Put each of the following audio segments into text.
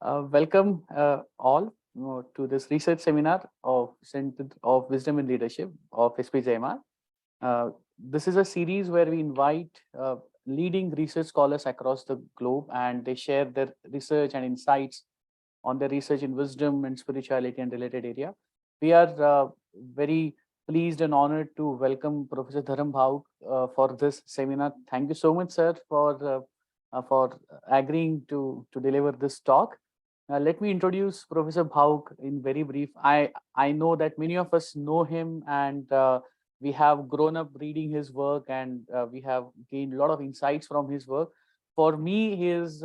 Welcome all to this research seminar of Center of Wisdom and Leadership of SPJIMR. This is a series where we invite leading research scholars across the globe, and they share their research and insights on their research in wisdom and spirituality and related area. We are very pleased and honored to welcome Professor Dharm Bhawuk for this seminar. Thank you so much, sir, for agreeing to deliver this talk. Let me introduce Professor Bhawuk in very brief. I know that many of us know him, and we have grown up reading his work, and we have gained a lot of insights from his work. For me, he is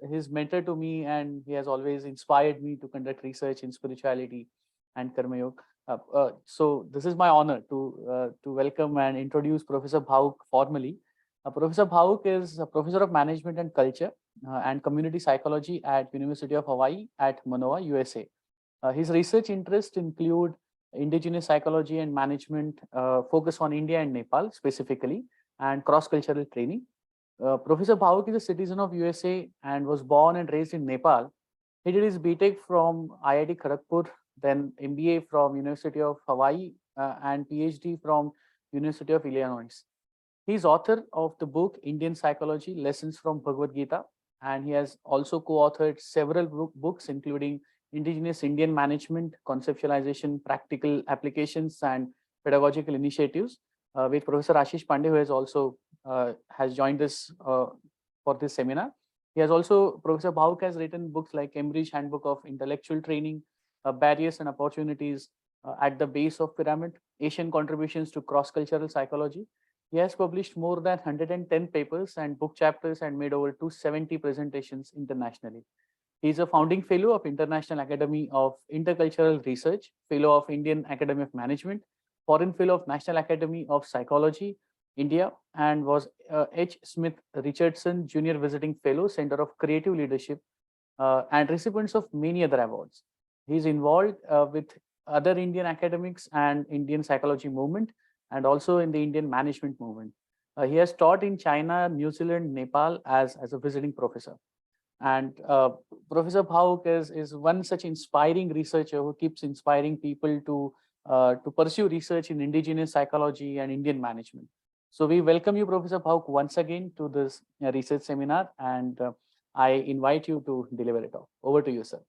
his mentor to me, and he has always inspired me to conduct research in spirituality and Karma Yoga. So this is my honor to welcome and introduce Professor Bhawuk formally. Professor Bhawuk is a professor of management and culture and community psychology at University of Hawaii at Manoa, USA. His research interests include indigenous psychology and management, focus on India and Nepal specifically, and cross-cultural training. Professor Bhawuk is a citizen of USA and was born and raised in Nepal. He did his BTech from IIT Kharagpur, then MBA from University of Hawaii, and PhD from University of Illinois. He's author of the book Indian Psychology, Lessons from Bhagavad Gita, and he has also co-authored several books, including Indigenous Indian Management, Conceptualization, Practical Applications, and Pedagogical Initiatives, with Professor Ashish Pandey, who has also has joined us for this seminar. He has also, Professor Bhawuk has written books like Cambridge Handbook of Intellectual Training, Barriers and Opportunities at the Base of Pyramid, Asian Contributions to Cross-Cultural Psychology. He has published more than 110 papers and book chapters and made over 270 presentations internationally. He is a founding fellow of International Academy of Intercultural Research, fellow of Indian Academy of Management, foreign fellow of National Academy of Psychology, India, and was H. Smith Richardson Junior Visiting Fellow, Center of Creative Leadership, and recipients of many other awards. He is involved with other Indian academics and Indian psychology movement, and also in the Indian management movement. He has taught in China, New Zealand, Nepal as a visiting professor. And Professor Bhawuk is one such inspiring researcher who keeps inspiring people to pursue research in indigenous psychology and Indian management. So we welcome you, Professor Bhawuk, once again to this research seminar, and I invite you to deliver it off. Over to you, sir.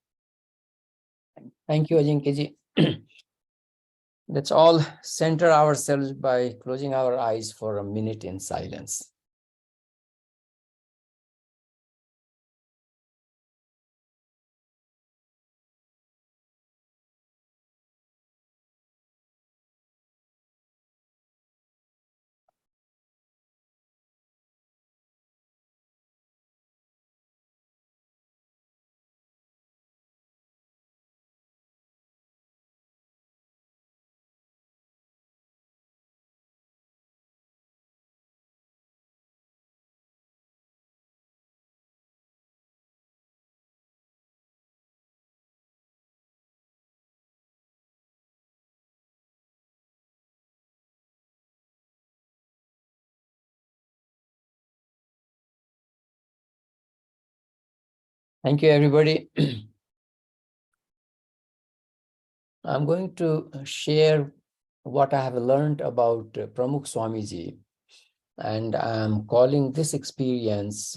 Thank you, Ajinkyaji. Let's all center ourselves by closing our eyes for a minute in silence. Thank you, everybody. I'm going to share what I have learned about Pramukha Swamiji, and I'm calling this experience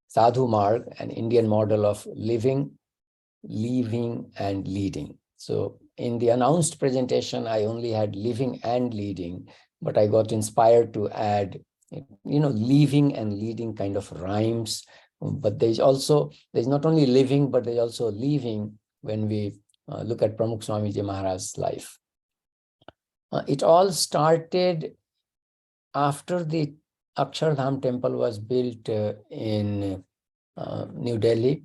Sadhu Marga, an Indian model of living, leaving, and leading. So in the announced presentation, I only had living and leading, but I got inspired to add, leaving and leading kind of rhymes. But there's not only living, but there's also leaving when we look at Pramukha Swamiji Maharaj's life. It all started after the Akshardham temple was built in New Delhi.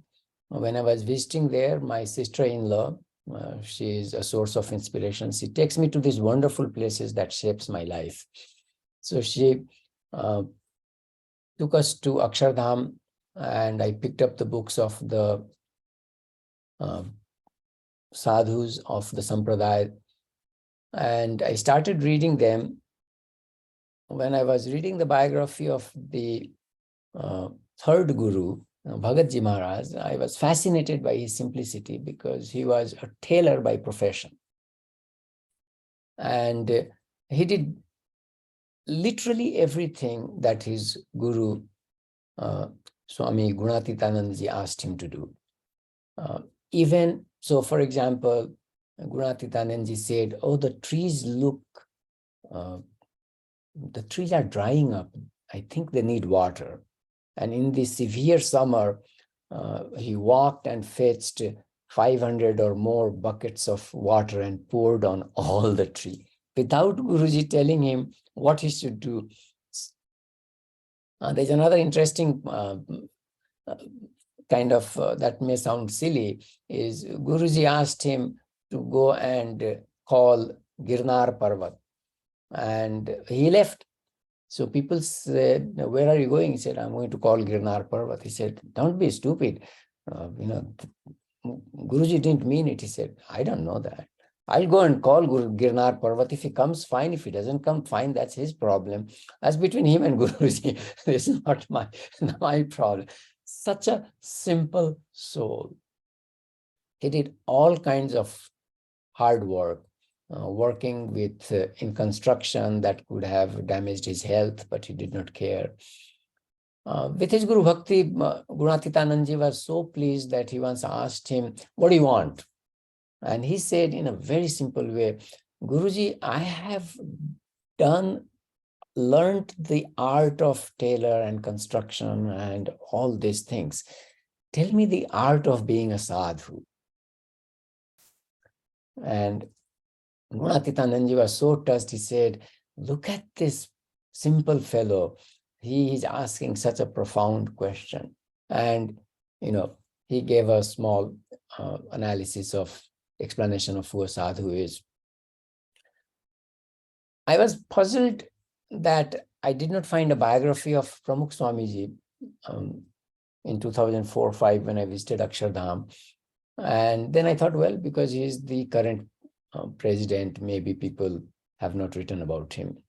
When I was visiting there, my sister-in-law, she is a source of inspiration. She takes me to these wonderful places that shapes my life. So she took us to Akshardham, and I picked up the books of the sadhus of the Sampradaya, and I started reading them. When I was reading the biography of the third Guru, Bhagatji Maharaj, I was fascinated by his simplicity because he was a tailor by profession. And he did literally everything that his guru, Swami Gunatitanandaji, asked him to do. Even so, for example, Gunatitanandaji said, oh, the trees look, the trees are drying up. I think they need water. And in the severe summer, he walked and fetched 500 or more buckets of water and poured on all the tree without Guruji telling him what he should do. There's another interesting kind of, that may sound silly, is Guruji asked him to go and call Girnar Parvat, and he left. So people said, where are you going? He said, I'm going to call Girnar Parvat. He said, don't be stupid. Guruji didn't mean it. He said, I don't know that. I'll go and call Girnar Parvat. If he comes, fine. If he doesn't come, fine. That's his problem. That's between him and Guruji. This is not my problem. Such a simple soul. He did all kinds of hard work, working with in construction that could have damaged his health, but he did not care. With his Guru Bhakti, Gunatitanandaji was so pleased that he once asked him, what do you want? And he said in a very simple way, Guruji, I have learned the art of tailor and construction and all these things. Tell me the art of being a sadhu. And Gunatitanandaji was so touched, he said, look at this simple fellow. He is asking such a profound question. And, he gave a small analysis of explanation of who a sadhu is. I was puzzled that I did not find a biography of Pramukha Swamiji in 2004-05 when I visited Akshardham. And then I thought, well, because he is the current president, maybe people have not written about him.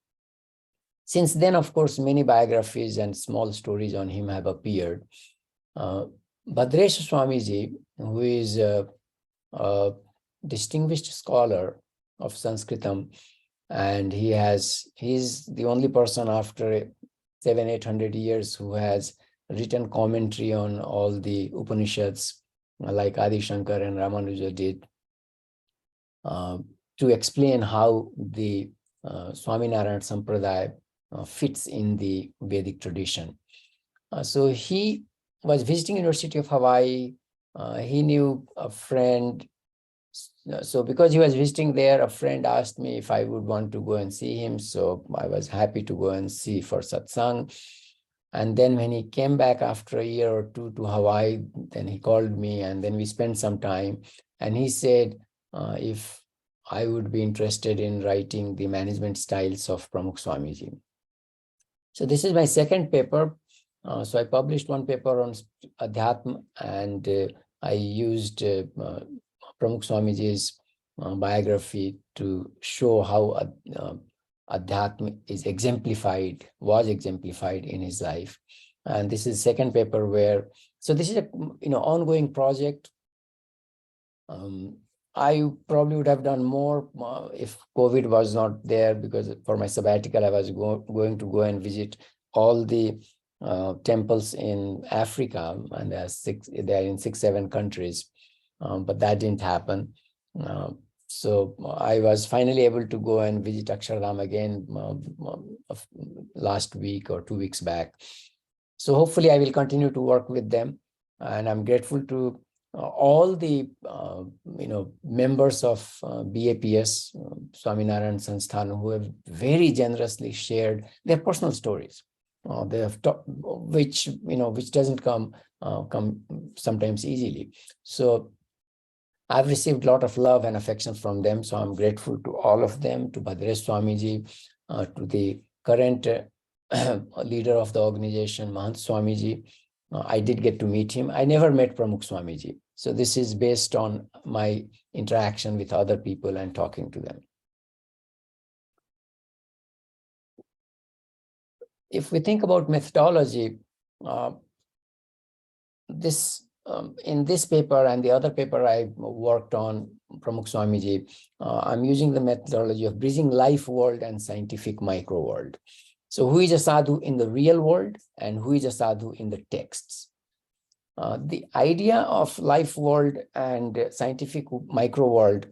Since then, of course, many biographies and small stories on him have appeared. Bhadresh Swamiji, who is a distinguished scholar of Sanskritam, and he's the only person after 700-800 years who has written commentary on all the Upanishads, like Adi Shankar and Ramanuja did, to explain how the Swaminarayan Sampradaya fits in the Vedic tradition. So he was visiting University of Hawaii. He knew a friend. So because he was visiting there, a friend asked me if I would want to go and see him. So I was happy to go and see for satsang. And then when he came back after a year or two to Hawaii, then he called me and then we spent some time. And he said, if I would be interested in writing the management styles of Pramukha Swamiji. So this is my second paper. So I published one paper on Adhyatma, and I used Pramukha Swamiji's biography to show how Adhyatma is was exemplified in his life. And this is second paper where, so this is a ongoing project. I probably would have done more if COVID was not there, because for my sabbatical, I was going to go and visit all the temples in Africa, and they're in 6-7 countries, but that didn't happen. So I was finally able to go and visit Akshardham again last week or 2 weeks back. So hopefully I will continue to work with them, and I'm grateful to all the members of BAPS, Swaminarayan Sanstha, who have very generously shared their personal stories. They have which doesn't come sometimes easily. So I've received a lot of love and affection from them. So I'm grateful to all of them, to Bhadresh Swamiji, to the current leader of the organization, Mahant Swamiji. I did get to meet him. I never met Pramukha Swamiji. So this is based on my interaction with other people and talking to them. If we think about methodology, in this paper and the other paper I worked on, Pramukha Swamiji, I'm using the methodology of bridging life world and scientific micro world. So who is a sadhu in the real world and who is a sadhu in the texts? The idea of life world and scientific micro world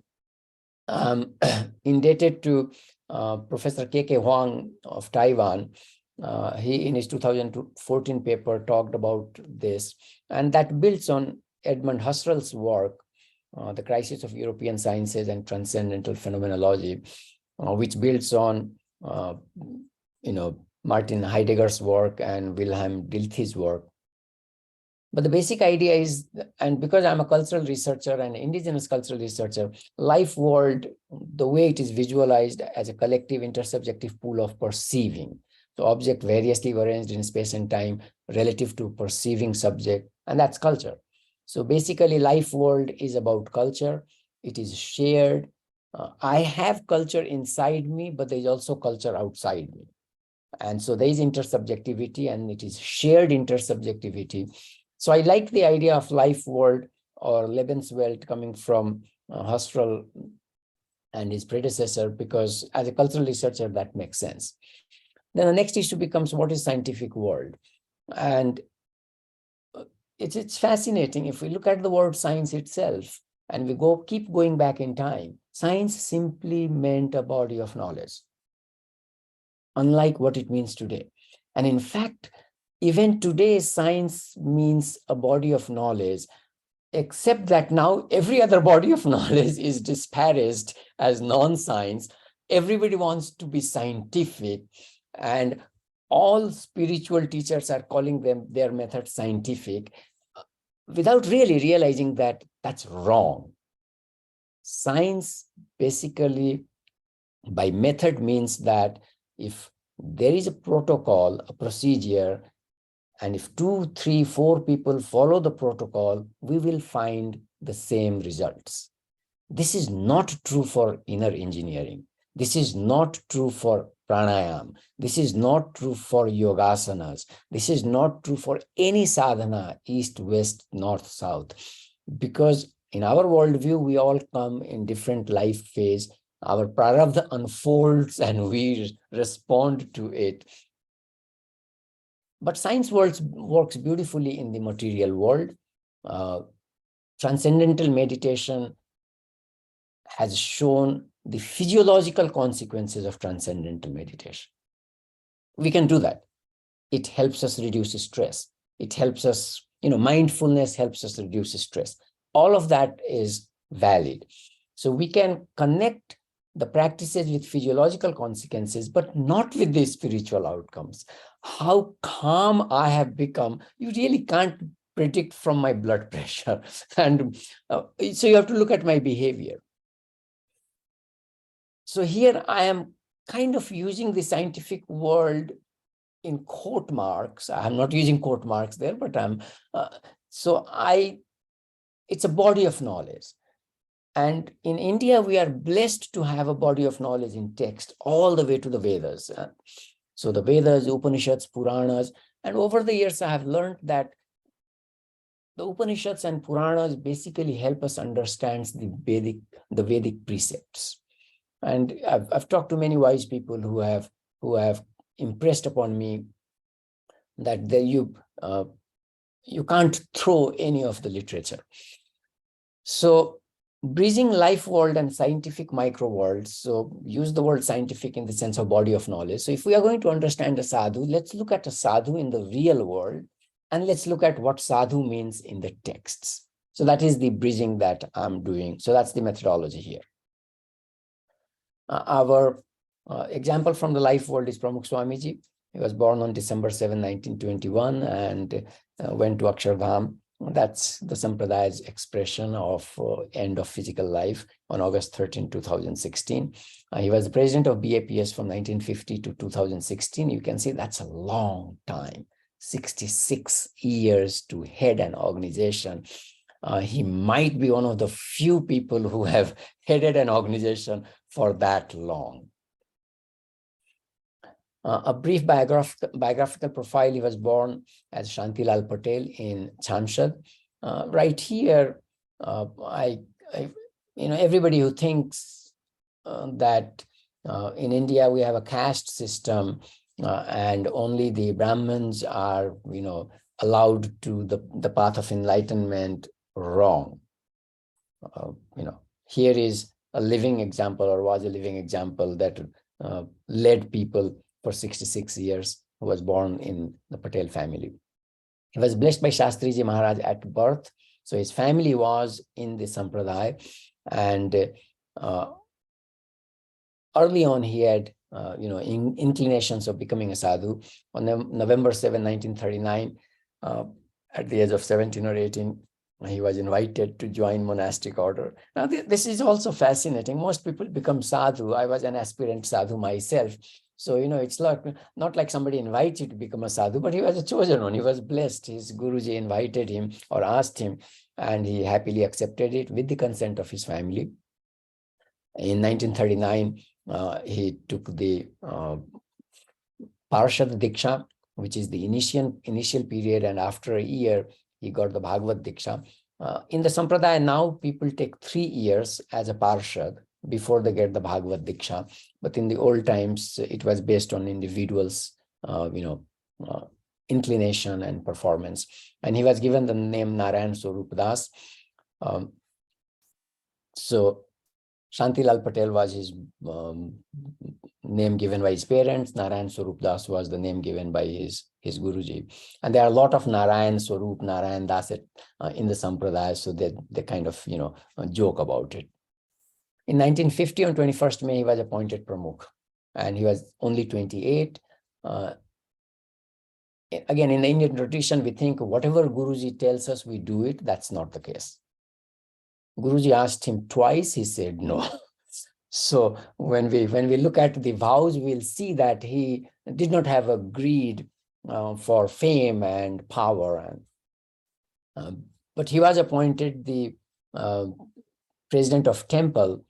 indebted to Professor K.K. Huang of Taiwan. He, in his 2014 paper, talked about this, and that builds on Edmund Husserl's work, The Crisis of European Sciences and Transcendental Phenomenology, which builds on Martin Heidegger's work and Wilhelm Dilthey's work. But the basic idea is, and because I'm a cultural researcher and indigenous cultural researcher, life world, the way it is visualized as a collective intersubjective pool of perceiving. So object variously arranged in space and time relative to perceiving subject, and that's culture. So basically life world is about culture. It is shared. I have culture inside me, but there's also culture outside me. And so there is intersubjectivity and it is shared intersubjectivity. So I like the idea of life world or Lebenswelt coming from Husserl and his predecessor, because as a cultural researcher, that makes sense. Then the next issue becomes, what is scientific world? And it's fascinating. If we look at the word science itself and we keep going back in time, science simply meant a body of knowledge, unlike what it means today. And in fact, even today, science means a body of knowledge, except that now every other body of knowledge is disparaged as non-science. Everybody wants to be scientific, and all spiritual teachers are calling their method scientific without really realizing that that's wrong. Science basically by method means that if there is a protocol, a procedure, and if 2, 3, 4 people follow the protocol, we will find the same results. This is not true for inner engineering. This is not true for pranayam. This is not true for yogasanas. This is not true for any sadhana, east, west, north, south. Because in our worldview, we all come in different life phase. Our prarabdha unfolds and we respond to it. But science works beautifully in the material world. Transcendental meditation has shown the physiological consequences of transcendental meditation. We can do that. It helps us reduce stress. It helps us, mindfulness helps us reduce stress. All of that is valid. So we can connect the practices with physiological consequences, but not with the spiritual outcomes. How calm I have become, you really can't predict from my blood pressure. And so you have to look at my behavior. So here I am kind of using the scientific world in quote marks. I'm not using quote marks there, but it's a body of knowledge. And in India, we are blessed to have a body of knowledge in text all the way to the Vedas. So the Vedas, Upanishads, Puranas, and over the years, I have learned that the Upanishads and Puranas basically help us understand the Vedic precepts. And I've talked to many wise people who have impressed upon me that you can't throw any of the literature. So bridging life world and scientific micro world. So use the word scientific in the sense of body of knowledge. So if we are going to understand a sadhu, let's look at a sadhu in the real world, and let's look at what sadhu means in the texts. So that is the bridging that I'm doing. So that's the methodology here. Our example from the life world is Pramukha Swamiji. He was born on December 7, 1921, and went to Akshardham. That's the Sampradaya's expression of end of physical life on August 13, 2016. He was the president of BAPS from 1950 to 2016. You can see that's a long time, 66 years to head an organization. He might be one of the few people who have headed an organization for that long. A brief biographical profile: he was born as Shantilal Patel in Chanchad. Right here, everybody who thinks that in India we have a caste system and only the Brahmins are, allowed to the path of enlightenment, wrong. Here is a living example, or was a living example, that led people for 66 years, who was born in the Patel family. He was blessed by Shastriji Maharaj at birth. So his family was in the Sampradaya, and early on he had inclinations of becoming a sadhu. On November 7, 1939, at the age of 17 or 18, he was invited to join monastic order. Now, this is also fascinating. Most people become sadhu. I was an aspirant sadhu myself. So, it's not like somebody invites you to become a sadhu, but he was a chosen one. He was blessed. His Guruji invited him or asked him, and he happily accepted it with the consent of his family. In 1939, he took the Parshad Diksha, which is the initial period, and after a year, he got the Bhagavad Diksha. In the Sampradaya now, people take 3 years as a Parshad before they get the Bhagavad Diksha. But in the old times, it was based on individuals' inclination and performance. And he was given the name Narayan Swarup Das. So Shantilal Patel was his name given by his parents. Narayan Swarup Das was the name given by his Guruji. And there are a lot of Narayan Swarup, Narayan Das in the Sampradaya, so they kind of, joke about it. In 1950, on 21st May, he was appointed Pramukh, and he was only 28. Again, in the Indian tradition, we think whatever Guruji tells us, we do it. That's not the case. Guruji asked him twice, he said no. So when we look at the vows, we'll see that he did not have a greed for fame and power. But he was appointed the president of temple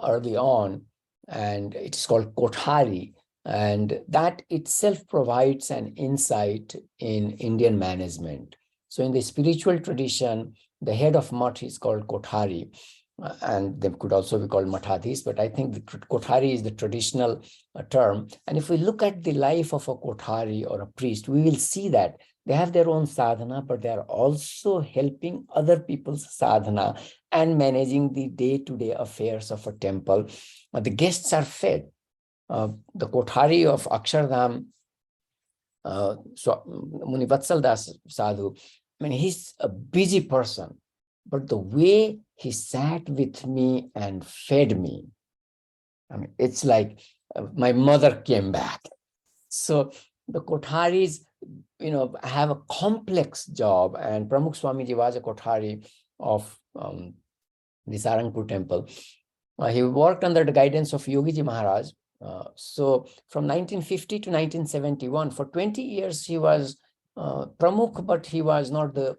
early on, and it's called Kothari. And that itself provides an insight in Indian management. So in the spiritual tradition, the head of mutt is called Kothari, and they could also be called Mathadhis, but I think the Kothari is the traditional term. And if we look at the life of a Kothari or a priest, we will see that they have their own sadhana, but they are also helping other people's sadhana and managing the day-to-day affairs of a temple. The guests are fed. The Kothari of Akshardham, Munivatsal Das Sadhu, he's a busy person, but the way he sat with me and fed me, it's like my mother came back. So the Kotharis, have a complex job, and Pramukha Swamiji was a Kothari of the Sarangpur temple. He worked under the guidance of Yogiji Maharaj. So from 1950 to 1971, for 20 years, he was Pramukh, but he was not the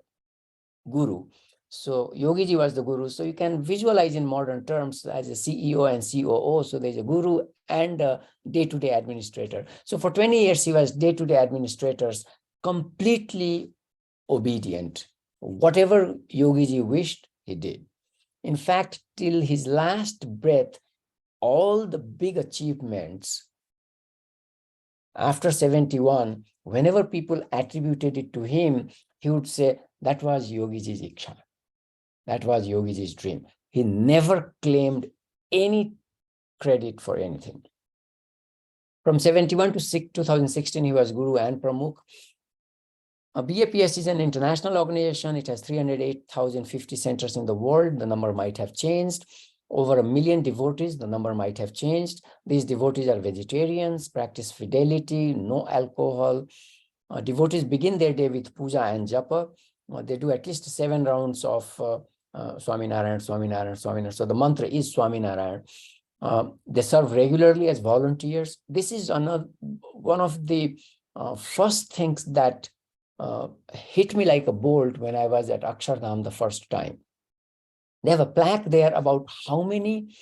Guru. So Yogiji was the Guru. So you can visualize in modern terms as a CEO and COO. So there's a Guru and a day-to-day administrator. So for 20 years, he was day-to-day administrators, completely obedient. Whatever Yogiji wished, he did. In fact, till his last breath, all the big achievements after 71, whenever people attributed it to him, he would say, that was Yogiji's iksha. That was Yogiji's dream. He never claimed any credit for anything. From 71 to 2016, he was Guru and Pramukh. BAPS is an international organization. It has 308,050 centers in the world. The number might have changed. Over 1 million devotees, the number might have changed. These devotees are vegetarians, practice fidelity, no alcohol. Devotees begin their day with puja and japa. They do at least 7 rounds of Swaminarayan, Swaminarayan, Swaminarayan. So the mantra is Swaminarayan. They serve regularly as volunteers. This is one of the first things that hit me like a bolt when I was at Akshardham the first time. They have a plaque there about how many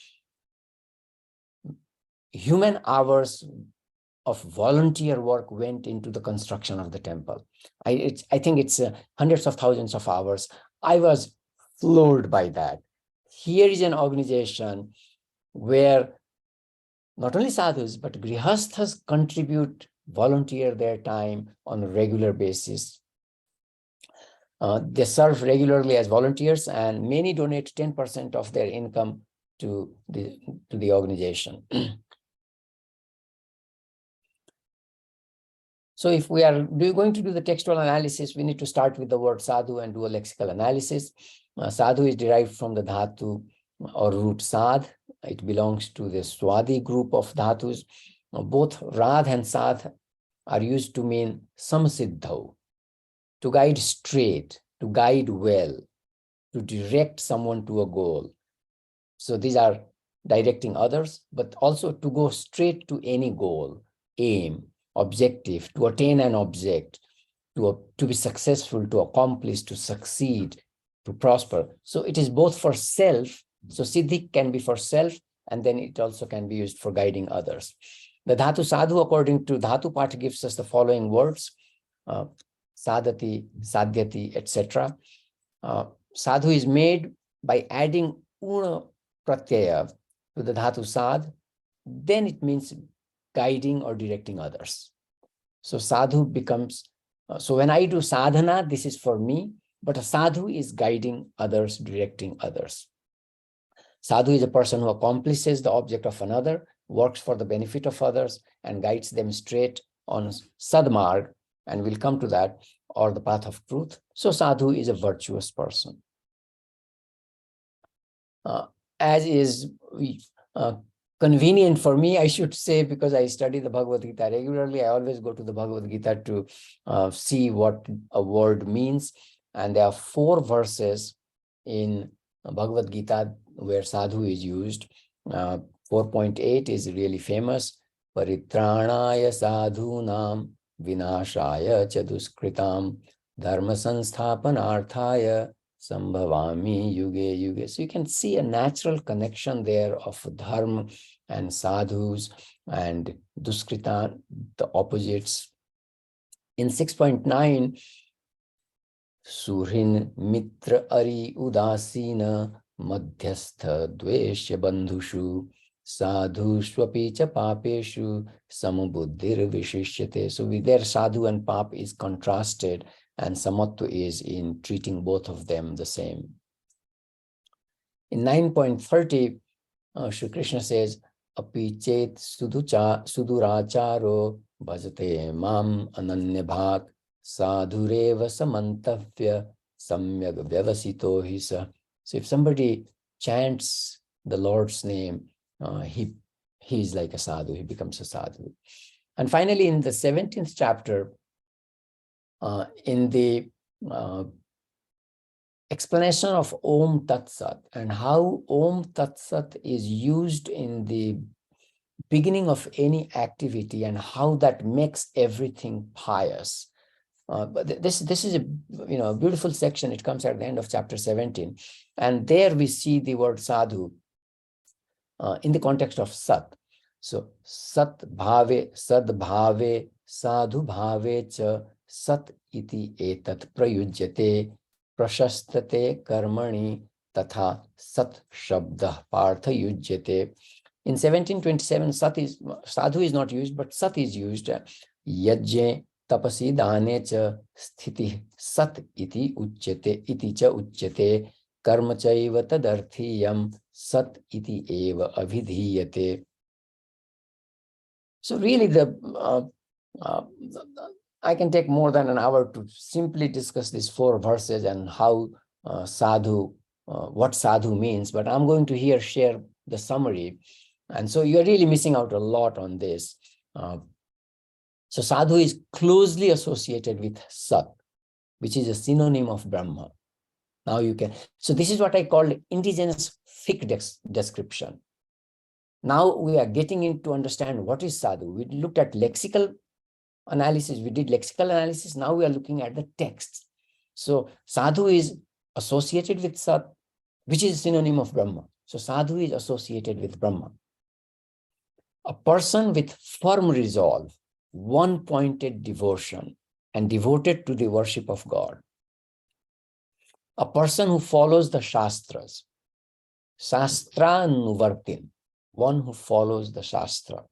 human hours of volunteer work went into the construction of the temple. I think it's hundreds of thousands of hours. I was floored by that. Here is an organization where not only sadhus, but grihasthas contribute, volunteer their time on a regular basis. They serve regularly as volunteers, and many donate 10% of their income to the organization. So if we are going to do the textual analysis, we need to start with the word sadhu and do a lexical analysis. Sadhu is derived from the dhatu or root sad. It belongs to the Swadi group of dhatus. Both radh and sadh are used to mean samsiddhau, to guide straight, to guide well, to direct someone to a goal. So these are directing others, but also to go straight to any goal, aim, objective, to attain an object, to be successful, to accomplish, to succeed, to prosper. So it is both for self. So siddhi can be for self, and then it also can be used for guiding others. The dhatu sadhu, according to dhatu part, gives us the following words: sadhati, sadhyati, etc. Sadhu is made by adding una pratyaya to the dhatu sad. Then it means guiding or directing others. So sadhu becomes, so when I do sadhana, this is for me, but a sadhu is guiding others, directing others. Sadhu is a person who accomplishes the object of another, works for the benefit of others, and guides them straight on Sadmarg, and we'll come to that, or the path of truth. So sadhu is a virtuous person. As is convenient for me, I should say, because I study the Bhagavad Gita regularly, I always go to the Bhagavad Gita to see what a word means. And there are 4 verses in Bhagavad Gita where sadhu is used. 4.8 is really famous. Paritranaya sadhunam vinashaya chaduskritam dharma sansthapanarthaya sambhavami yuge yuge. So you can see a natural connection there of dharma and sadhus and duskrita, the opposites. In 6.9, Surin mitra ari udasina madhyastha dveshya bandhushu sadhu swapicha papeshu samubuddhir vishishyate. So there sadhu and pap is contrasted, and samatva is in treating both of them the same. In 9.30, Shri Krishna says, apichet suduracharo bhajate mam ananya bhak sadhureva samantavya samyag vyavasito hisa. So if somebody chants the Lord's name, he is like a sadhu, he becomes a sadhu. And finally, in the 17th chapter, in the explanation of Om Tat Sat and how Om Tat Sat is used in the beginning of any activity and how that makes everything pious. But this is a beautiful section. It comes at the end of chapter 17, and there we see the word sadhu in the context of sat. So sat bhave, sad bhave, sadhu bhave cha sat iti etat prayujyate prashastate karmani tatha sat shabda partha yujyate. In 1727, sadhu is not used, but sat is used. Yajje tapasi dane cha sthiti sat iti uchyate iti cha uchyate karma chaiva tadarthiyam sat iti eva avidhiyate. So really I can take more than an hour to simply discuss these 4 verses and how sadhu, what sadhu means, but I'm going to here share the summary. And so you're really missing out a lot on this. So sadhu is closely associated with sat, which is a synonym of Brahma. Now you can, so this is what I call indigenous thick description. Now we are getting in to understand what is sadhu. We looked at lexical analysis, we did lexical analysis, now we are looking at the text. So sadhu is associated with sat, which is a synonym of Brahma. So sadhu is associated with Brahma. A person with firm resolve, one-pointed devotion, and devoted to the worship of God. A person who follows the Shastras, Shastranuvartin, one who follows the Shastra.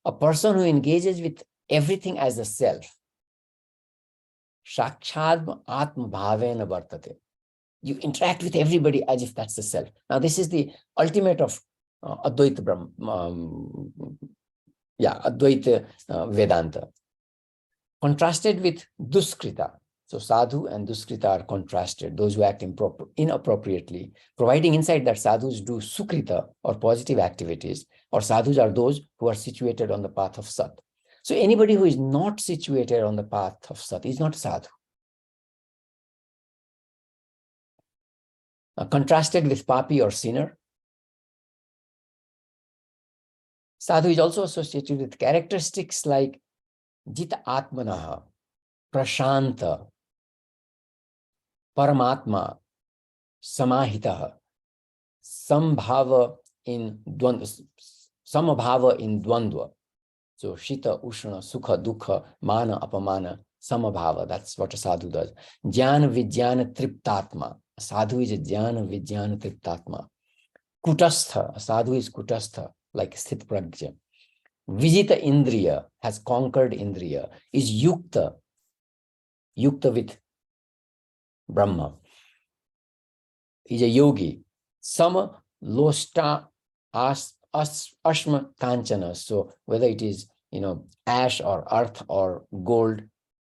A person who engages with everything as a self. Shakshad Atma Bhavena Vartate. You interact with everybody as if that's the self. Now, this is the ultimate of Advaita Advaita Vedanta. Contrasted with Duskrita. So sadhu and duskrita are contrasted, those who act inappropriately, providing insight that sadhus do sukrita or positive activities, or sadhus are those who are situated on the path of sat. So anybody who is not situated on the path of sat is not sadhu. Contrasted with papi or sinner, sadhu is also associated with characteristics like jita atmanaha, prashanta, paramatma, samahitaha, samabhava in dvandva. So shita, ushna, sukha, dukha, mana, apamana, samabhava. That's what a sadhu does. Jnana, vijnana, triptatma. A sadhu is a jnana, vijnana, triptatma. Kutastha. A sadhu is kutastha, like sthit prajna. Vijita indriya, has conquered indriya, is yukta with Brahma, is a yogi. Sama, losta, ashma, kanchana. So whether it is, ash or earth or gold,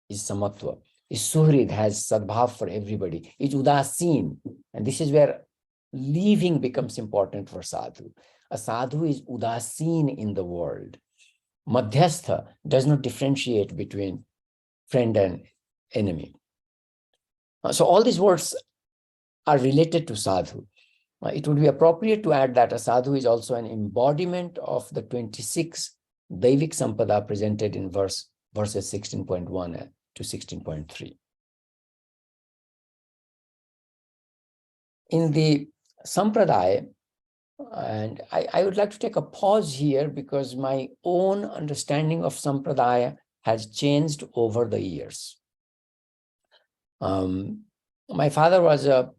is samatva. Is suhrid, has sadbhav for everybody. Is udasin. And this is where leaving becomes important for sadhu. A sadhu is udasin in the world. Madhyastha does not differentiate between friend and enemy. So all these words are related to sadhu. It would be appropriate to add that a sadhu is also an embodiment of the 26 Daivik Sampada presented in verses 16.1 to 16.3. In the Sampradaya, and I would like to take a pause here because my own understanding of Sampradaya has changed over the years. My father was a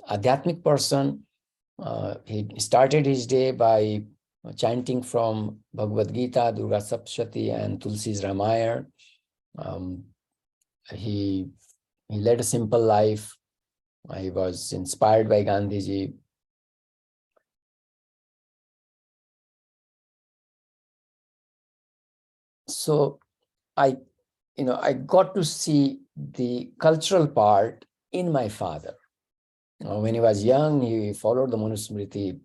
Adhyatmic person. He started his day by chanting from Bhagavad Gita, Durga Saptashati, and Tulsi's Ramayana. He led a simple life. He was inspired by Gandhiji. So I got to see the cultural part in my father. When he was young, he followed the Manusmriti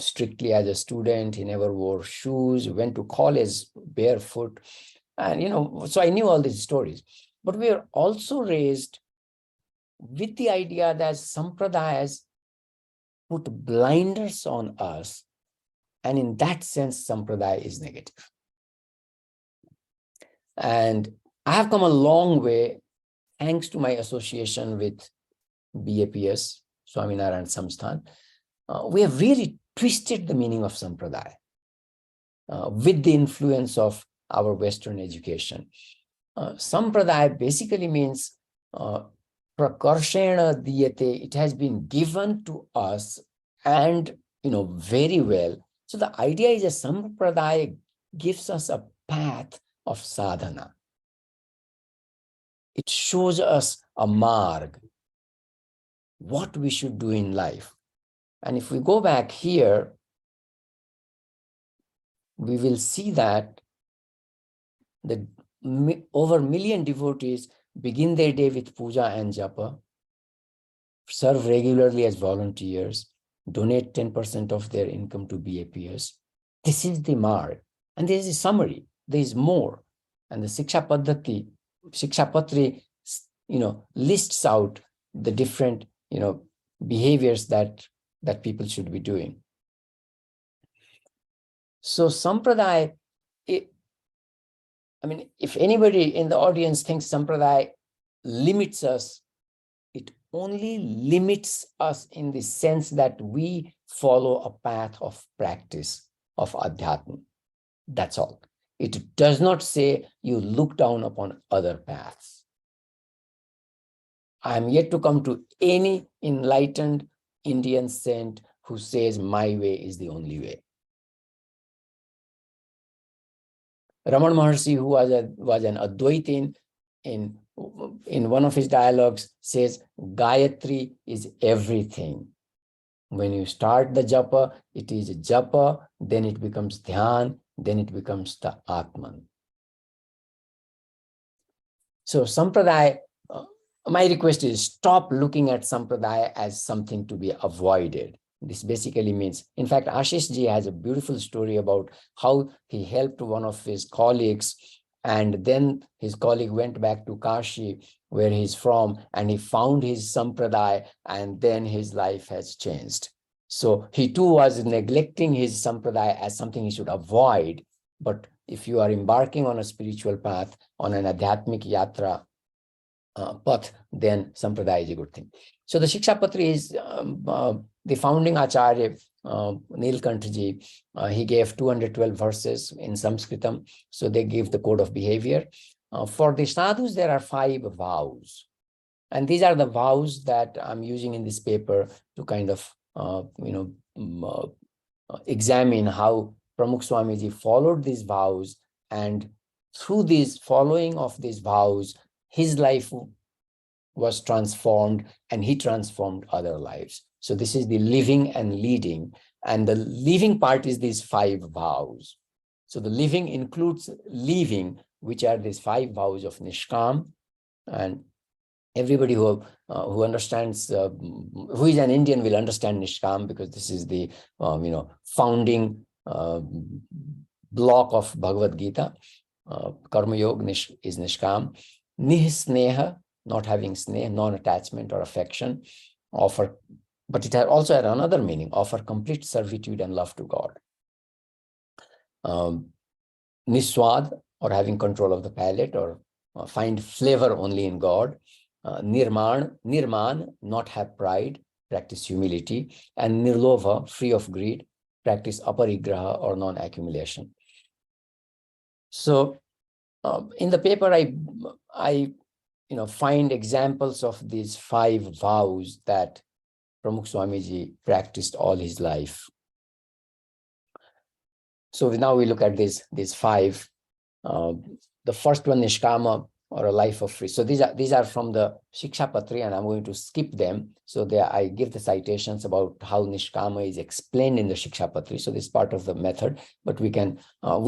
strictly as a student. He never wore shoes, went to college barefoot. And, so I knew all these stories. But we are also raised with the idea that Sampradayas put blinders on us. And in that sense, Sampradaya is negative. And I have come a long way thanks to my association with BAPS, Swaminarayan Sanstha. We have really twisted the meaning of Sampradaya with the influence of our Western education. Sampradaya basically means prakarshena diyate. It has been given to us and, very well. So the idea is that Sampradaya gives us a path of sadhana. It shows us a marg, what we should do in life. And if we go back here, we will see that over 1 million devotees begin their day with puja and japa, serve regularly as volunteers, donate 10% of their income to BAPS. This is the marg. And there is a summary. There is more. And the Siksha Patri, lists out the different, behaviors that people should be doing. So Sampradaya, if anybody in the audience thinks Sampradaya limits us, it only limits us in the sense that we follow a path of practice. of Adhyatma. That's all. It does not say you look down upon other paths. I am yet to come to any enlightened Indian saint who says my way is the only way. Raman Maharshi, who was an Advaitin, in one of his dialogues says, Gayatri is everything. When you start the japa, it is japa, then it becomes dhyan, then it becomes the Atman. So Sampradaya, my request is stop looking at Sampradaya as something to be avoided. This basically means, in fact, Ashish ji has a beautiful story about how he helped one of his colleagues, and then his colleague went back to Kashi, where he's from, and he found his Sampradaya, and then his life has changed. So he too was neglecting his Sampradaya as something he should avoid. But if you are embarking on a spiritual path, on an Adhyatmic yatra path, then Sampradaya is a good thing. So the Shikshapatri is the founding Acharya, Nilkanthji. He gave 212 verses in Sanskritam. So they give the code of behavior. For the sadhus, there are 5 vows. And these are the vows that I'm using in this paper to kind of, examine how Pramukha Swamiji followed these vows. And through this following of these vows, his life was transformed and he transformed other lives. So this is the living and leading. And the living part is these 5 vows. So the living includes leaving, which are these 5 vows of Nishkam. And everybody who understands, who is an Indian will understand Nishkam, because this is the founding block of Bhagavad Gita. Karma Yoga is Nishkam. Nihsneha, not having sneh, non-attachment or affection, but it also had another meaning, offer complete servitude and love to God. Niswad, or having control of the palate, or find flavor only in God. Nirman, not have pride, practice humility. And Nirlova, free of greed, practice aparigraha or non-accumulation. So in the paper, I find examples of these 5 vows that Pramukha Swamiji practiced all his life. So now we look at these 5. The first one, Nishkama, or a life of free. So these are from the Shikshapatri, and I'm going to skip them. So I give the citations about how Nishkama is explained in the Shikshapatri. So this is part of the method, but we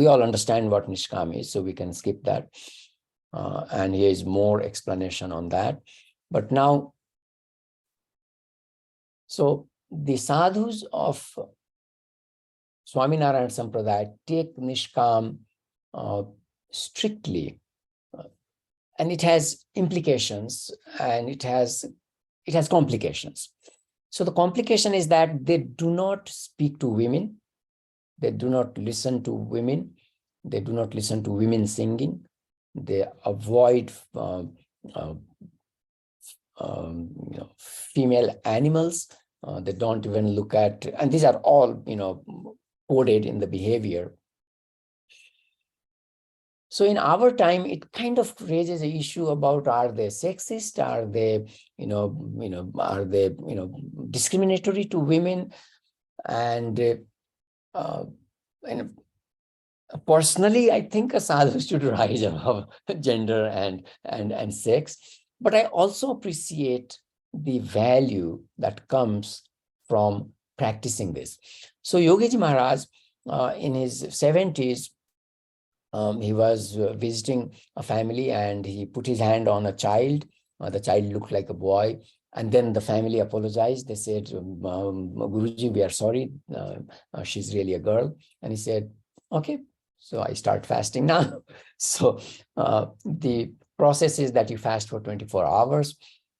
all understand what Nishkama is, so we can skip that. And here is more explanation on that. But now, so the sadhus of Swaminarayan Sampradaya take Nishkam strictly, and it has implications and it has complications. So the complication is that they do not speak to women, they do not listen to women, they do not listen to women singing, they avoid female animals, they don't even look at, and these are all coded in the behavior. So in our time, it kind of raises an issue about, are they sexist? Are they, are they, discriminatory to women? And personally, I think a sadhu should rise above gender and sex. But I also appreciate the value that comes from practicing this. So Yogiji Maharaj, in his 70s, he was visiting a family and he put his hand on a child. The child looked like a boy. And then the family apologized. They said, Guruji, we are sorry. She's really a girl. And he said, okay, so I start fasting now. So the process is that you fast for 24 hours.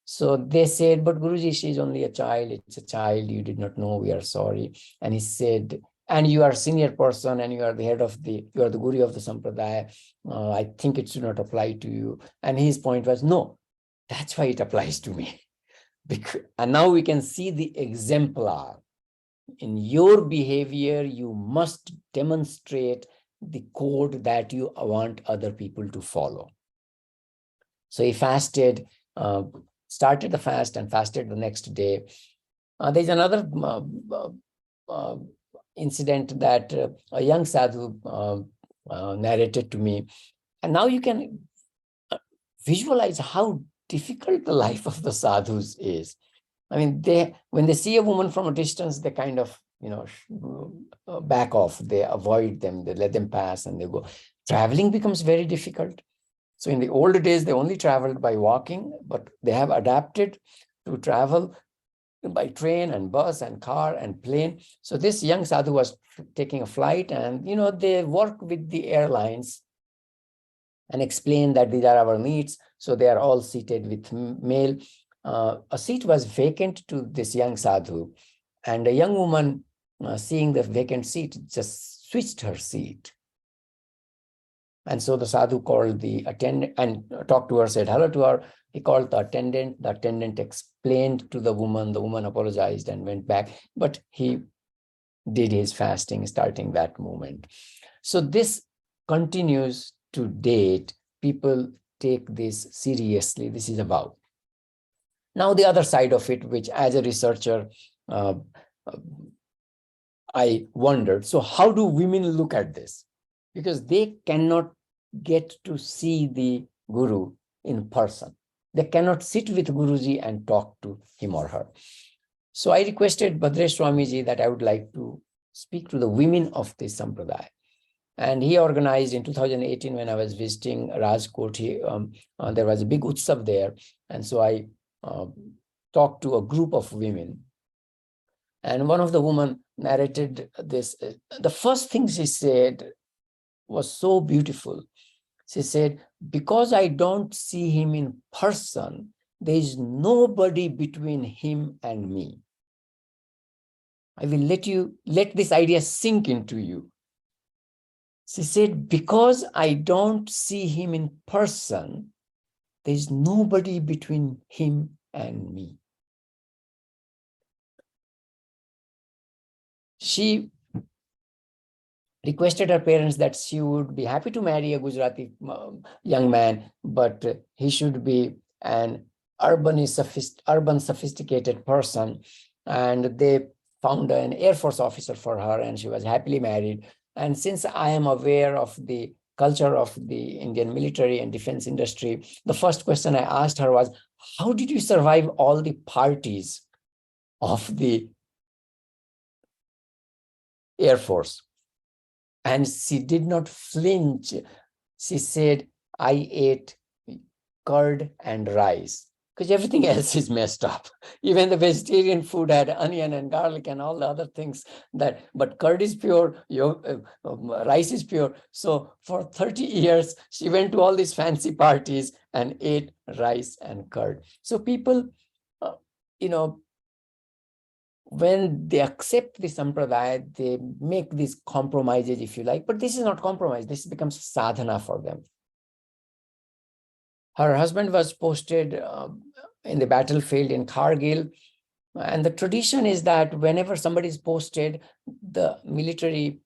So they said, but Guruji, she's only a child. It's a child. You did not know. We are sorry. And he said, and you are a senior person and you are the head of you are the guru of the Sampradaya. I think it should not apply to you. And his point was, no, that's why it applies to me. And now we can see the exemplar. in your behavior, you must demonstrate the code that you want other people to follow. So he fasted, started the fast and fasted the next day. There's another incident that a young sadhu narrated to me. And now you can visualize how difficult the life of the sadhus is. I mean, when they see a woman from a distance, they kind of, back off, they avoid them, they let them pass and they go. Traveling becomes very difficult. So in the old days, they only traveled by walking, but they have adapted to travel by train and bus and car and plane. So this young sadhu was taking a flight and, they work with the airlines and explain that these are our needs. So they are all seated with male. A seat was vacant to this young sadhu, and a young woman, seeing the vacant seat, just switched her seat. And so the sadhu called the attendant and talked to her, said hello to her. He called the attendant. The attendant explained to the woman. The woman apologized and went back, but he did his fasting starting that moment. So this continues to date. People take this seriously. This is a vow. Now, the other side of it, which as a researcher, I wondered, so how do women look at this? Because they cannot get to see the guru in person. They cannot sit with Guruji and talk to him or her. So I requested Bhadresh Swamiji that I would like to speak to the women of this sampradaya. And he organized in 2018 when I was visiting Rajkot. There was a big utsav there. And so I talked to a group of women. And one of the women narrated this. The first thing she said was so beautiful. She said, because I don't see him in person, there is nobody between him and me. I will let this idea sink into you. She said, because I don't see him in person, there is nobody between him and me. She requested her parents that she would be happy to marry a Gujarati young man, but he should be an urban sophisticated person. And they found an Air Force officer for her, and she was happily married. And since I am aware of the culture of the Indian military and defense industry, the first question I asked her was, how did you survive all the parties of the Air Force? And she did not flinch. She said, I ate curd and rice, because everything else is messed up. Even the vegetarian food had onion and garlic and all the other things but curd is pure, rice is pure. So for 30 years, she went to all these fancy parties and ate rice and curd. So people, when they accept the sampradaya, they make these compromises, if you like, but this is not compromise. This becomes sadhana for them. Her husband was posted in the battlefield in Kargil. And the tradition is that whenever somebody is posted, the military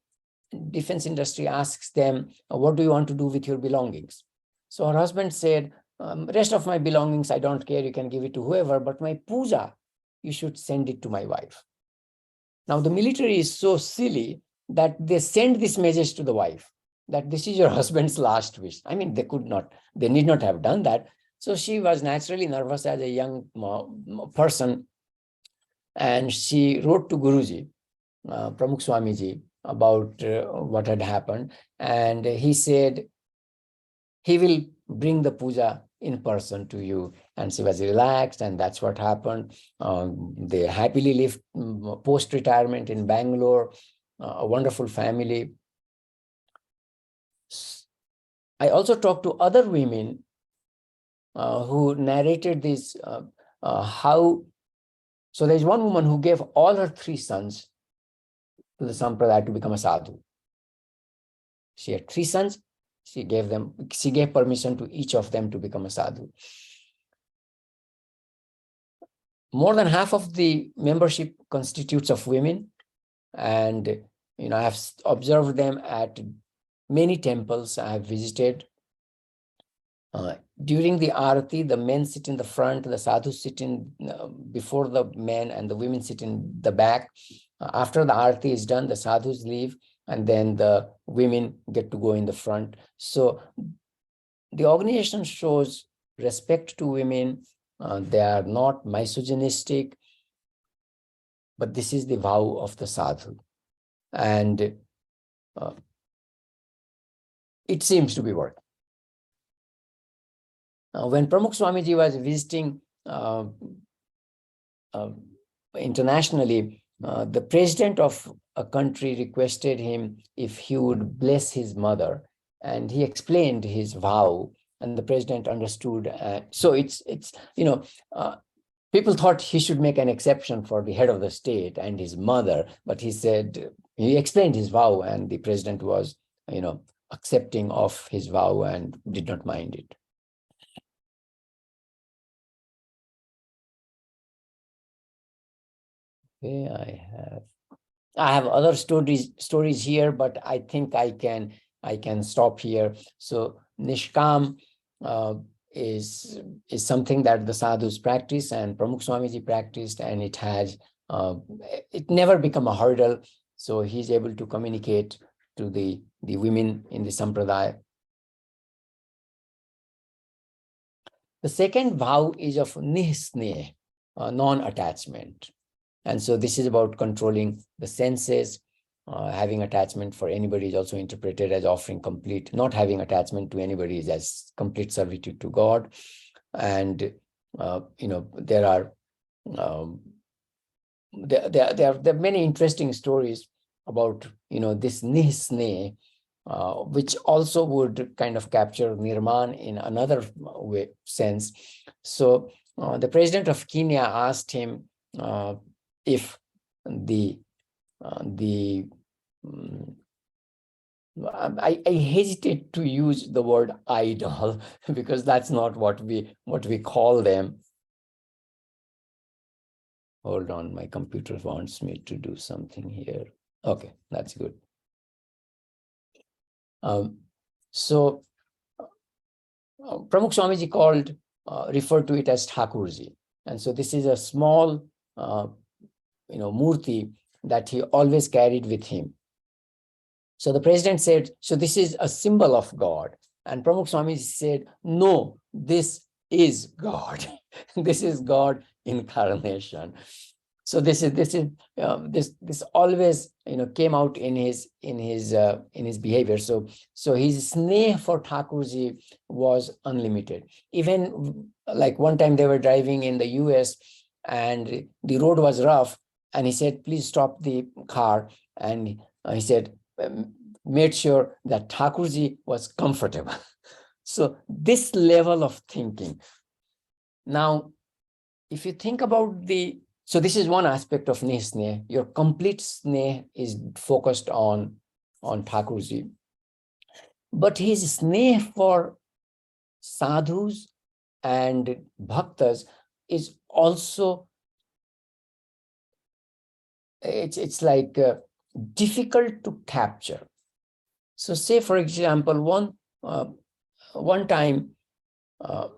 defense industry asks them, what do you want to do with your belongings? So her husband said, rest of my belongings, I don't care, you can give it to whoever, but my puja, you should send it to my wife. Now, the military is so silly that they send this message to the wife, that this is your husband's last wish. I mean, they need not have done that. So she was naturally nervous as a young person. And she wrote to Guruji, Pramukha Swamiji, about what had happened. And he said, he will bring the puja in person to you. And she was relaxed, and that's what happened. They happily lived post-retirement in Bangalore, a wonderful family. I also talked to other women who narrated this, how. So there's one woman who gave all her 3 sons to the sampradaya to become a sadhu. She had 3 sons. She gave permission to each of them to become a sadhu. More than half of the membership constitutes of women. And I have observed them at many temples I have visited. During the arati, the men sit in the front, the sadhus sit in before the men, and the women sit in the back. After the arati is done, the sadhus leave, and then the women get to go in the front. So the organization shows respect to women. They are not misogynistic, but this is the vow of the sadhu. And it seems to be working. When Pramukha Swamiji was visiting internationally, the president of a country requested him if he would bless his mother, and he explained his vow, and the president understood. So it's people thought he should make an exception for the head of the state and his mother, but he explained his vow, and the president was accepting of his vow and did not mind it. Okay, I have other stories here, but I think I can stop here. So Nishkam is something that the sadhus practice and Pramukha Swamiji practiced, and it never become a hurdle. So he's able to communicate to the women in the sampradaya. The second vow is of nihsneh, non-attachment. And so this is about controlling the senses. Having attachment for anybody is also interpreted as offering complete, not having attachment to anybody is as complete servitude to God. And there are many interesting stories about this nihsneh, which also would kind of capture nirman in another sense. So the president of Kenya asked him if I hesitate to use the word idol because that's not what we call them. Hold on, my computer wants me to do something here. Okay, that's good. So Pramukha Swamiji referred to it as Thakurji. And so this is a small murti that he always carried with him. So the president said, so this is a symbol of God. And Pramukha Swamiji said, no, this is God. This is God incarnation. So this always came out in his behavior. So his sneh for Thakurji was unlimited. Even like one time they were driving in the US and the road was rough, and he said, please stop the car. And he said, made sure that Thakurji was comfortable. So this level of thinking. Now, if you think about so this is one aspect of Nihsneh. Your complete sneh is focused on Thakurji. But his sneh for sadhus and bhaktas is also, it's like difficult to capture. So say, for example, one time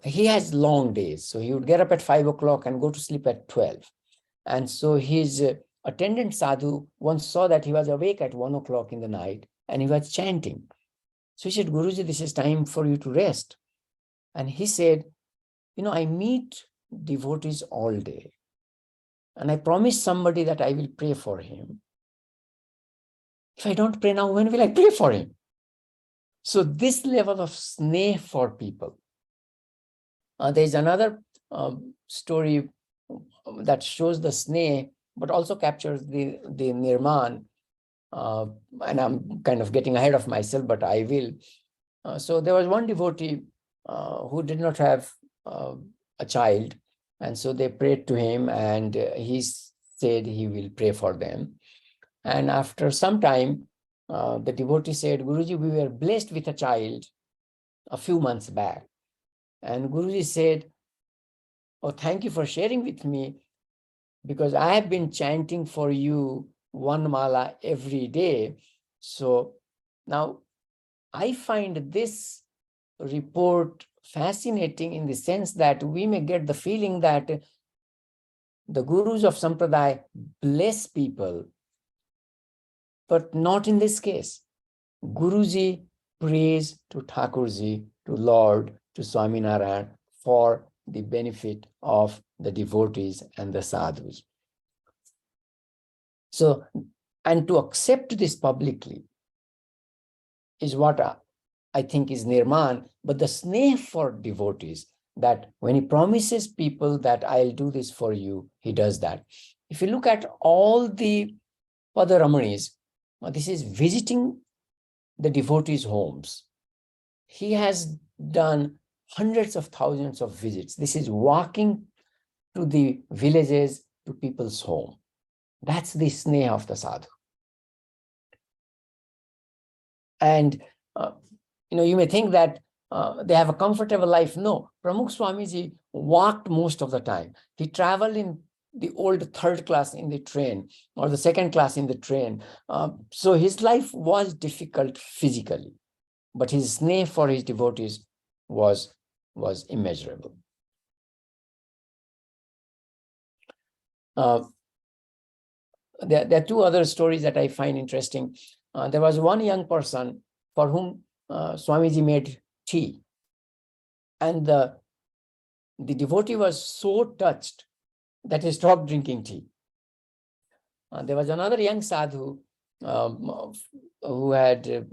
he has long days. So he would get up at 5 o'clock and go to sleep at 12. And so his attendant sadhu once saw that he was awake at 1 o'clock in the night and he was chanting. So he said, Guruji, this is time for you to rest. And he said, I meet devotees all day. And I promised somebody that I will pray for him. If I don't pray now, when will I pray for him? So this level of sneh for people. There's another story that shows the sneh, but also captures the nirman. And I'm kind of getting ahead of myself, but I will. So there was one devotee who did not have a child. And so they prayed to him, and he said he will pray for them. And after some time, the devotee said, Guruji, we were blessed with a child a few months back. And Guruji said, oh, thank you for sharing with me, because I have been chanting for you one mala every day. So now I find this report fascinating in the sense that we may get the feeling that the gurus of Sampradaya bless people, but not in this case. Guruji prays to Thakurji, to Lord, to Swaminarayan for the benefit of the devotees and the sadhus. So, and to accept this publicly is what I think is nirman, but the sneh for devotees, that when he promises people that I'll do this for you, he does that. If you look at all the Padaramanis, this is visiting the devotees' homes. He has done hundreds of thousands of visits. This is walking to the villages, to people's home. That's the sneha of the sadhu. And you may think that they have a comfortable life. No, Pramukha Swamiji walked most of the time. He traveled in the old third class in the train or the second class in the train. So his life was difficult physically, but his sneh for his devotees was immeasurable. There are two other stories that I find interesting. There was one young person for whom Swamiji made tea, and the devotee was so touched that he stopped drinking tea. There was another young sadhu who had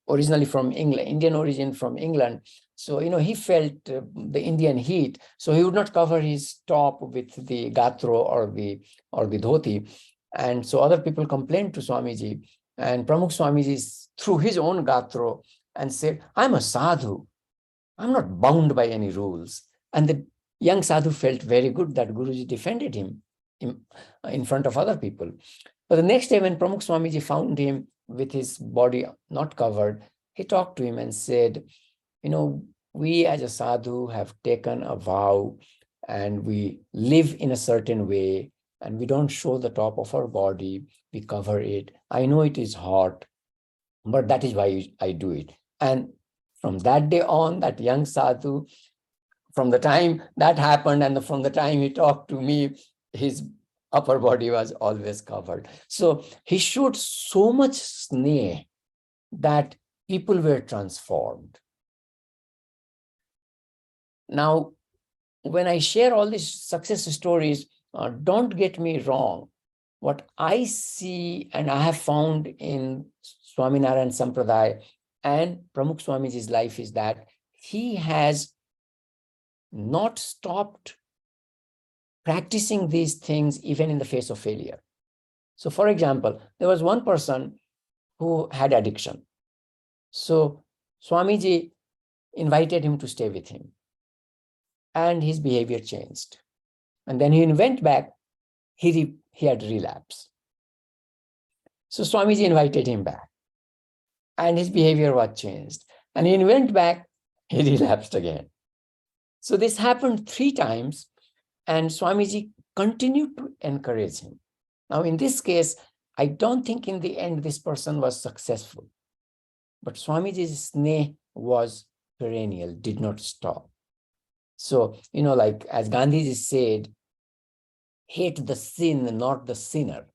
originally from England, Indian origin from England. So, he felt the Indian heat, so he would not cover his top with the gatro or the dhoti. And so other people complained to Swamiji, and Pramukha Swamiji threw his own gatro and said, I'm a sadhu. I'm not bound by any rules. And the young sadhu felt very good that Guruji defended him in front of other people. But the next day when Pramukha Swamiji found him with his body not covered, he talked to him and said, we as a sadhu have taken a vow and we live in a certain way and we don't show the top of our body, we cover it. I know it is hot, but that is why I do it. And from that day on, that young sadhu, from the time that happened and from the time he talked to me, his upper body was always covered. So he showed so much sneh that people were transformed. Now, when I share all these success stories, don't get me wrong. What I see and I have found in Swaminarayan Sampradaya and Pramukha Swamiji's life is that he has not stopped practicing these things even in the face of failure. So, for example, there was one person who had addiction. So Swamiji invited him to stay with him, and his behavior changed. And then he went back, he had relapse. So Swamiji invited him back, and his behavior was changed. And he went back, he relapsed again. So this happened 3 times, and Swamiji continued to encourage him. Now, in this case, I don't think in the end this person was successful, but Swamiji's sneh was perennial, did not stop. So, like as Gandhiji said, hate the sin, not the sinner.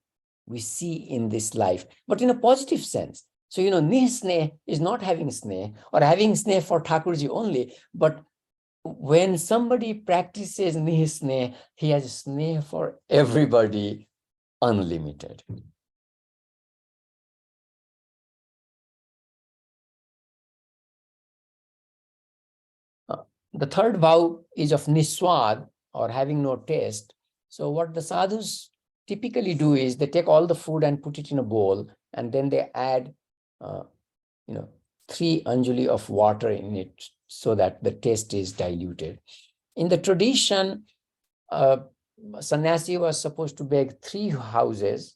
We see in this life, but in a positive sense. So, Nihsneh is not having sneh or having sneh for Thakurji only, but when somebody practices Nihsneh, he has sneh for everybody, unlimited. The third vow is of Niswad, or having no taste. So what the sadhus typically do is they take all the food and put it in a bowl, and then they add 3 anjali of water in it so that the taste is diluted. In the tradition, sannyasi was supposed to beg 3 houses.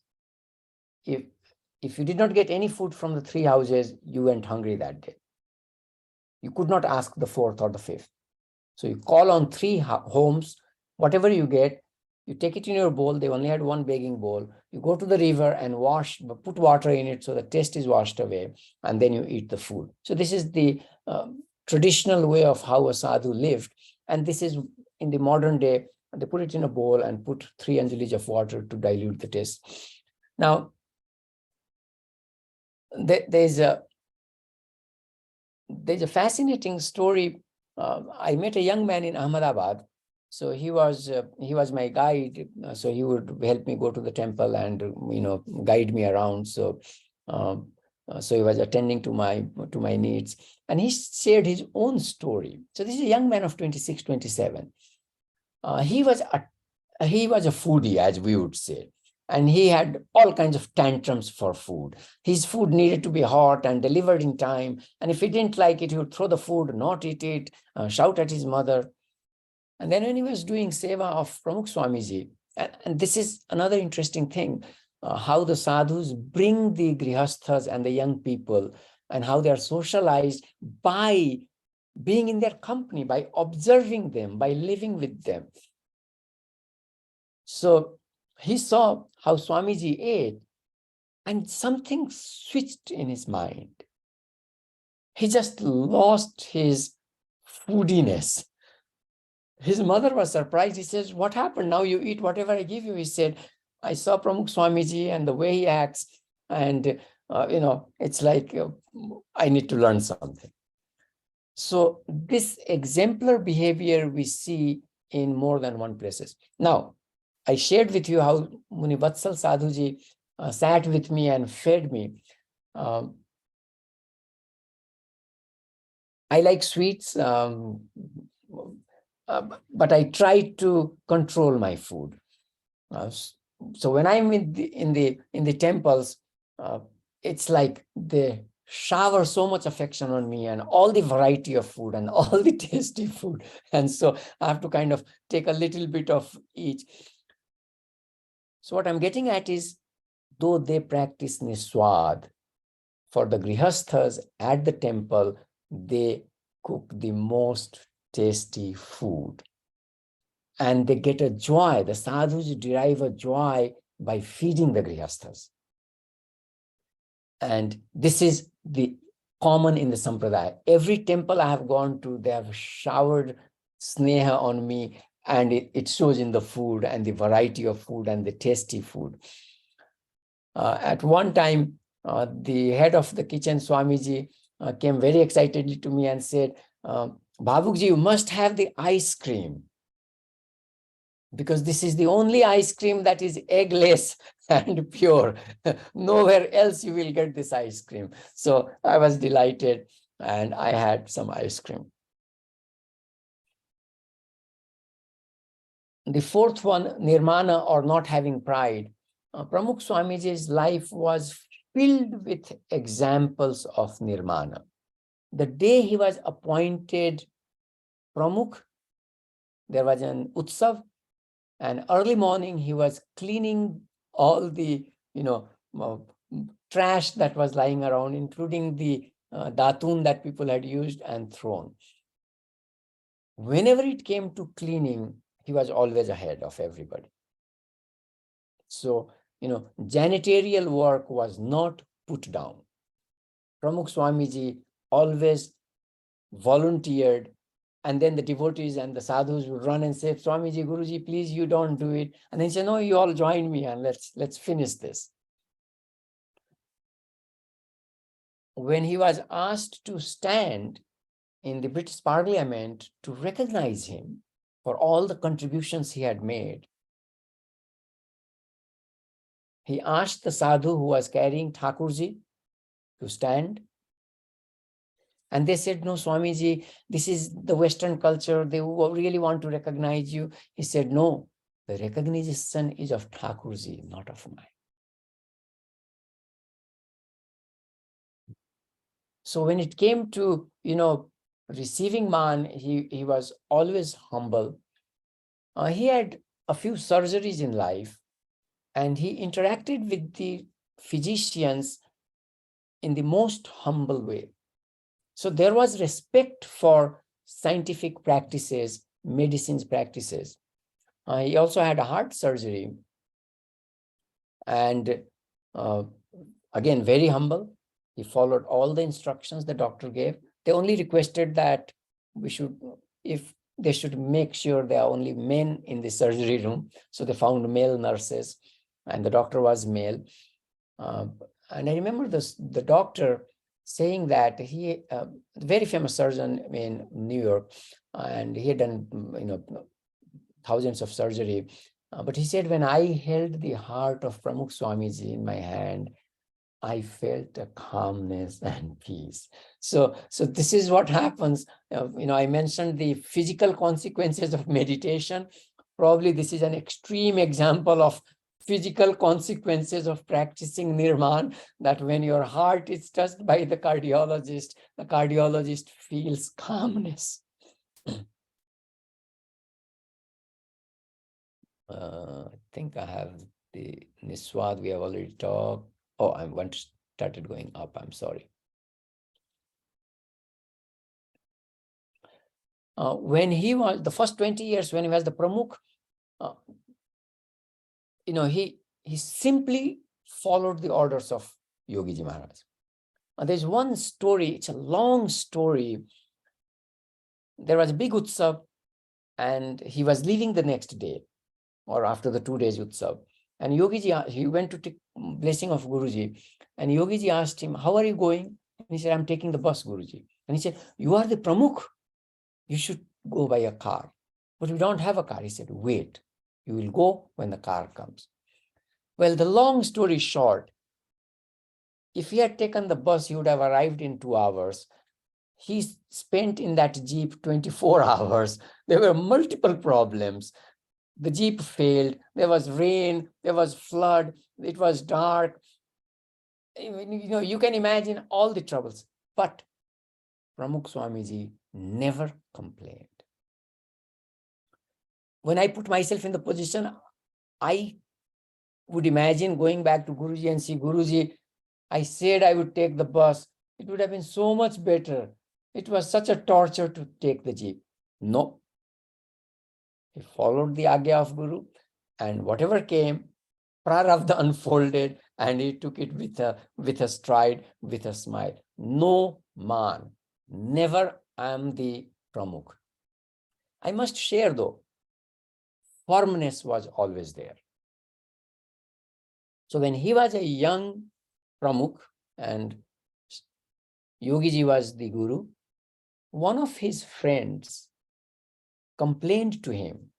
If you did not get any food from the 3 houses, you went hungry that day. You could not ask the 4th or the 5th. So you call on 3 homes, whatever you get, You take it in your bowl. They only had one begging bowl. You go to the river and put water in it so the taste is washed away, and then you eat the food. So this is the traditional way of how a sadhu lived. And this is in the modern day, they put it in a bowl and put 3 anjalis of water to dilute the taste. Now, there's a fascinating story. I met a young man in Ahmedabad. So he was my guide. So he would help me go to the temple and guide me around. So he was attending to my needs, and he shared his own story. So this is a young man of 26, 27. He was a foodie, as we would say. And he had all kinds of tantrums for food. His food needed to be hot and delivered in time. And if he didn't like it, he would throw the food, not eat it, shout at his mother. And then when he was doing seva of Pramukha Swamiji, and this is another interesting thing, how the sadhus bring the grihasthas and the young people, and how they are socialized by being in their company, by observing them, by living with them. So he saw how Swamiji ate, and something switched in his mind. He just lost his foodiness. His mother was surprised. He says, "What happened? Now you eat whatever I give you." He said, "I saw Pramukha Swamiji and the way he acts, and it's like I need to learn something." So this exemplar behavior we see in more than one places. Now, I shared with you how Muni Vatsal Sadhuji sat with me and fed me. I like sweets, but I try to control my food. So when I'm in the temples, it's like they shower so much affection on me and all the variety of food and all the tasty food. And so I have to kind of take a little bit of each. So what I'm getting at is, though they practice niswad, for the grihasthas at the temple, they cook the most tasty food. And they get a joy. The sadhus derive a joy by feeding the grihasthas. And this is the common in the sampradaya. Every temple I have gone to, they have showered sneha on me, and it shows in the food and the variety of food and the tasty food. At one time, the head of the kitchen, Swamiji, came very excitedly to me and said, "Bhavukji, you must have the ice cream, because this is the only ice cream that is eggless and pure. Nowhere else you will get this ice cream." So I was delighted, and I had some ice cream. The fourth one, nirmana, or not having pride. Pramukha Swamiji's life was filled with examples of nirmana. The day he was appointed Pramukh, there was an utsav, and early morning he was cleaning all the trash that was lying around, including the datun that people had used and thrown. Whenever it came to cleaning, he was always ahead of everybody. So, janitorial work was not put down. Pramukha Swamiji always volunteered, and then the devotees and the sadhus would run and say, "Swamiji, Guruji, please, you don't do it." And then he said, "No, you all join me and let's finish this." When he was asked to stand in the British Parliament to recognize him for all the contributions he had made, he asked the sadhu who was carrying Thakurji to stand. And they said, "No, Swamiji, this is the Western culture. They really want to recognize you." He said, "No, the recognition is of Thakurji, not of mine." So when it came to, receiving man, he was always humble. He had a few surgeries in life, and he interacted with the physicians in the most humble way. So there was respect for scientific practices, medicines practices. He also had a heart surgery. And again, very humble. He followed all the instructions the doctor gave. They only requested that we should, if they should make sure there are only men in the surgery room. So they found male nurses, and the doctor was male. And I remember the doctor saying that he, very famous surgeon in New York, and he had done, thousands of surgery. But he said, when I held the heart of Pramukha Swamiji in my hand, I felt a calmness and peace. So this is what happens. I mentioned the physical consequences of meditation. Probably this is an extreme example of physical consequences of practicing Nirman, that when your heart is touched by the cardiologist feels calmness. I think I have the Niswad, we have already talked. Oh, I started going up, I'm sorry. When he was, the first 20 years when he was the Pramukh, he simply followed the orders of Yogiji Maharaj. There's one story, it's a long story. There was a big utsav, and he was leaving the next day, or after the 2 days utsav. And Yogiji, he went to take blessing of Guruji, and Yogiji asked him, how are you going? And he said, I'm taking the bus, Guruji. And he said, you are the Pramukh, you should go by a car. But we don't have a car. He said, wait, you will go when the car comes. Well, the long story short, if he had taken the bus, he would have arrived in 2 hours. He spent in that Jeep 24 hours. There were multiple problems. The Jeep failed. There was rain. There was flood. It was dark. You can imagine all the troubles. But Pramukha Swamiji never complained. When I put myself in the position, I would imagine going back to Guruji and see, Guruji, I said I would take the bus. It would have been so much better. It was such a torture to take the Jeep. No. He followed the Agya of Guru, and whatever came, Prarabdha unfolded, and he took it with a stride, with a smile. No man, never am the Pramukh. I must share though, firmness was always there. So when he was a young Pramukh and Yogiji was the Guru, one of his friends complained to him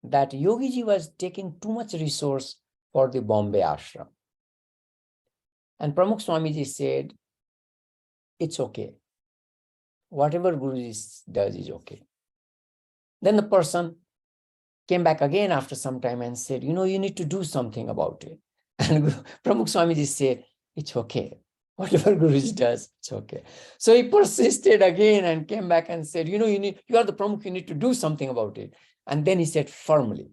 that Yogiji was taking too much resource for the Bombay ashram. And Pramukha Swamiji said, it's okay. Whatever Guruji does is okay. Then the person came back again after some time and said, you need to do something about it. And Pramukha Swamiji said, it's okay. Whatever Guruji does, it's okay. So he persisted again and came back and said, you are the Pramukh, you need to do something about it. And then he said firmly,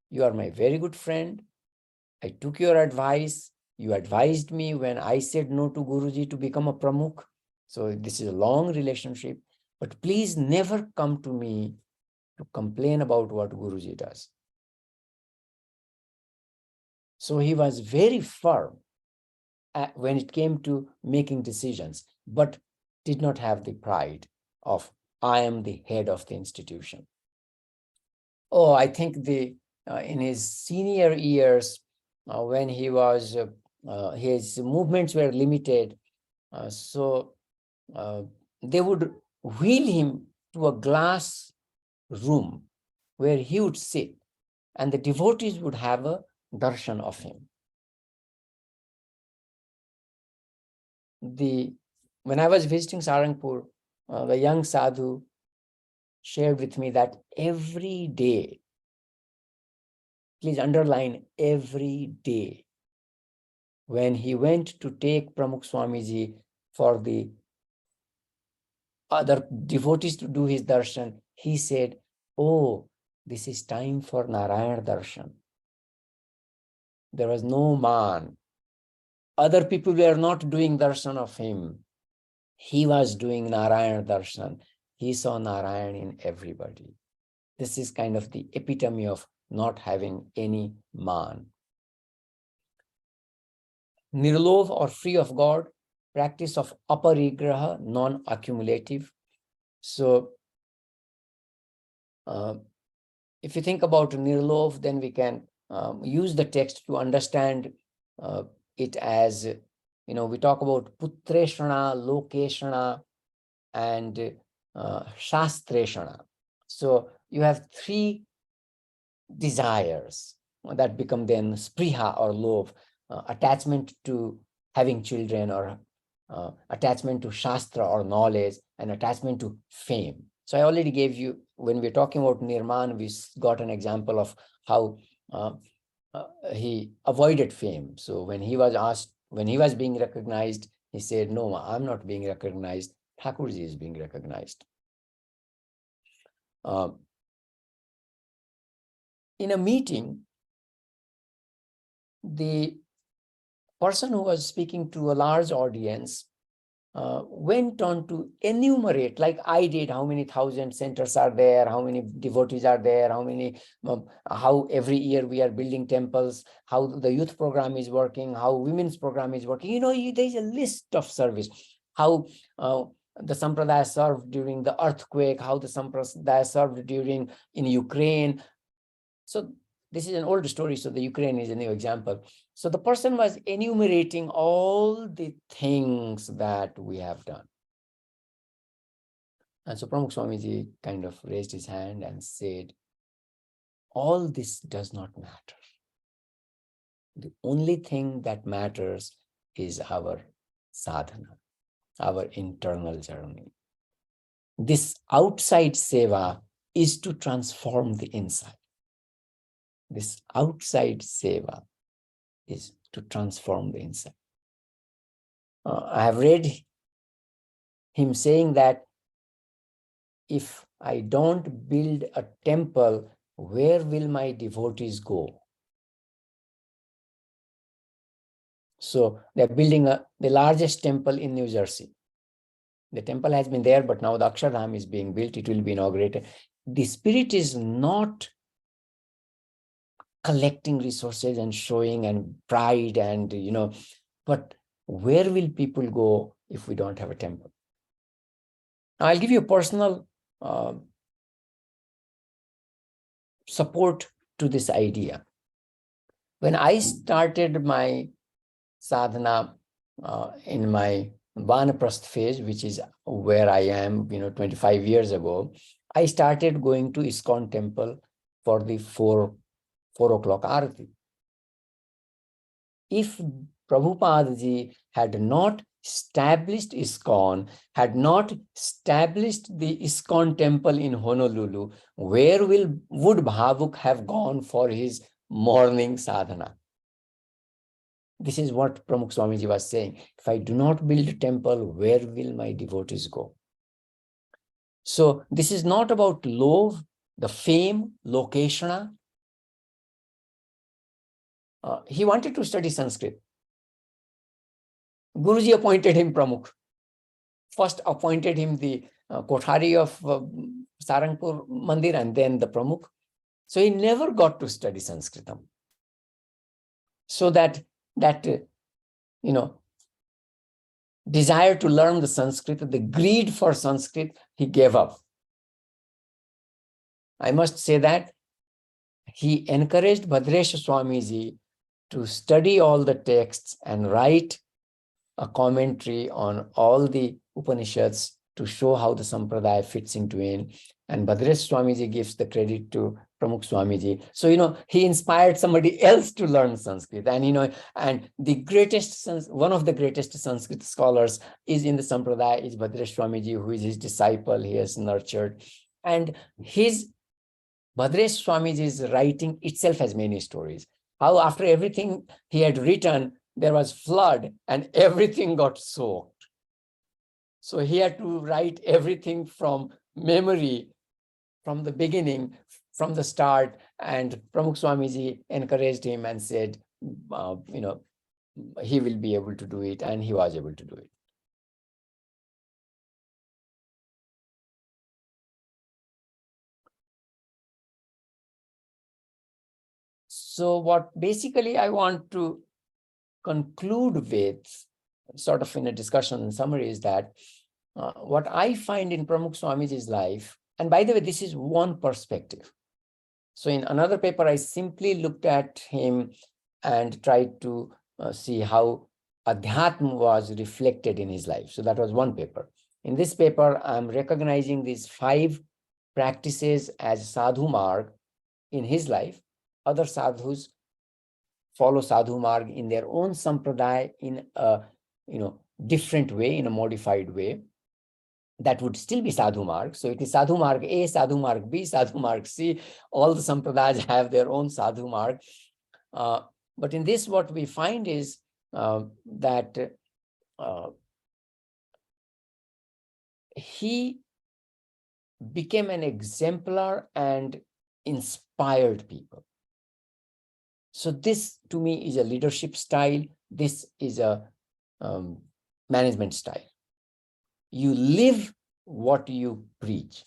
you are my very good friend. I took your advice. You advised me when I said no to Guruji to become a Pramukh. So this is a long relationship, but please never come to me to complain about what Guruji does. So he was very firm when it came to making decisions, but did not have the pride of, I am the head of the institution. Oh, I think in his senior years, when he was, his movements were limited, so they would wheel him to a glass room where he would sit, and the devotees would have a darshan of him. When I was visiting Sarangpur, the young sadhu shared with me that every day, please underline every day, when he went to take Pramukha Swamiji for the other devotees to do his darshan, he said, oh, this is time for Narayana darshan. There was no man. Other people were not doing darshan of him. He was doing Narayana darshan. He saw Narayan in everybody. This is kind of the epitome of not having any man. Nirlov or free of God, practice of aparigraha, non-accumulative. So if you think about Nirlov, then we can use the text to understand it as, we talk about putreshana, lokeshana, and shastreshana. So you have three desires that become then spriha or love, attachment to having children, or attachment to shastra or knowledge, and attachment to fame. So I already gave you, when we're talking about Nirman, we got an example of how he avoided fame. So when he was asked, when he was being recognized, he said, no, I'm not being recognized. Thakurji is being recognized. In a meeting, the person who was speaking to a large audience went on to enumerate, like I did, how many thousand centers are there, how many devotees are there, how every year we are building temples, how the youth program is working, how women's program is working. There's a list of service, how the Sampradaya served during the earthquake, how the Sampradaya served in Ukraine. So this is an old story, so the Ukraine is a new example. So the person was enumerating all the things that we have done. And so Pramukha Swamiji kind of raised his hand and said, all this does not matter. The only thing that matters is our sadhana, our internal journey. This outside seva is to transform the inside. This outside seva is to transform the inside. I have read him saying that if I don't build a temple, where will my devotees go? So they're building the largest temple in New Jersey. The temple has been there, but now the Akshardham is being built. It will be inaugurated. The spirit is not collecting resources and showing and pride and, but where will people go if we don't have a temple? Now, I'll give you a personal support to this idea. When I started my sadhana in my Vanaprastha phase, which is where I am, 25 years ago, I started going to ISKCON temple for the 4 o'clock arati. If Prabhupada ji had not established ISKCON, had not established the ISKCON temple in Honolulu, where would Bhavuk have gone for his morning sadhana? This is what Pramukha Swamiji was saying. If I do not build a temple, where will my devotees go? So this is not about love, the fame, lokeshana. He wanted to study Sanskrit. Guruji appointed him Pramukh. First appointed him the Kothari of Sarangpur Mandir and then the Pramukh. So he never got to study Sanskritam. So that desire to learn the Sanskrit, the greed for Sanskrit, he gave up. I must say that he encouraged Bhadresha Swamiji to study all the texts and write a commentary on all the Upanishads to show how the Sampradaya fits into it. And Bhadresha Swamiji gives the credit to Pramukha Swamiji. So, he inspired somebody else to learn Sanskrit. And, and one of the greatest Sanskrit scholars is in the Sampradaya is Bhadresha Swamiji, who is his disciple, he has nurtured. And Bhadresha Swamiji's writing itself has many stories. How after everything he had written, there was flood and everything got soaked. So he had to write everything from memory, from the beginning, from the start. And Pramukha Swamiji encouraged him and said, he will be able to do it. And he was able to do it. So what basically I want to conclude with, sort of in a discussion and summary, is that what I find in Pramukha Swamiji's life, and by the way, this is one perspective. So in another paper, I simply looked at him and tried to see how Adhyatma was reflected in his life. So that was one paper. In this paper, I'm recognizing these 5 practices as Sadhu Marga in his life. Other sadhus follow Sadhu Marga in their own sampradaya in a different way, in a modified way. That would still be Sadhu Marga. So it is Sadhu Marga A, Sadhu Marga B, Sadhu Marga C. All the sampradayas have their own Sadhu Marga. But in this, what we find is that he became an exemplar and inspired people. So this, to me, is a leadership style. This is a management style. You live what you preach.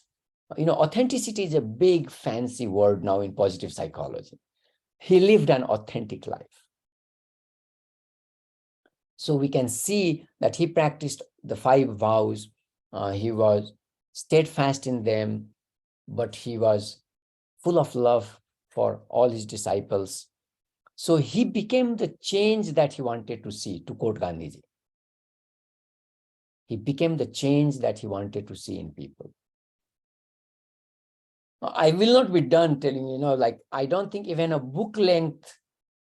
Authenticity is a big fancy word now in positive psychology. He lived an authentic life. So we can see that he practiced the 5 vows. He was steadfast in them, but he was full of love for all his disciples. So he became the change that he wanted to see, to quote Gandhiji. He became the change that he wanted to see in people. I will not be done telling like, I don't think even a book length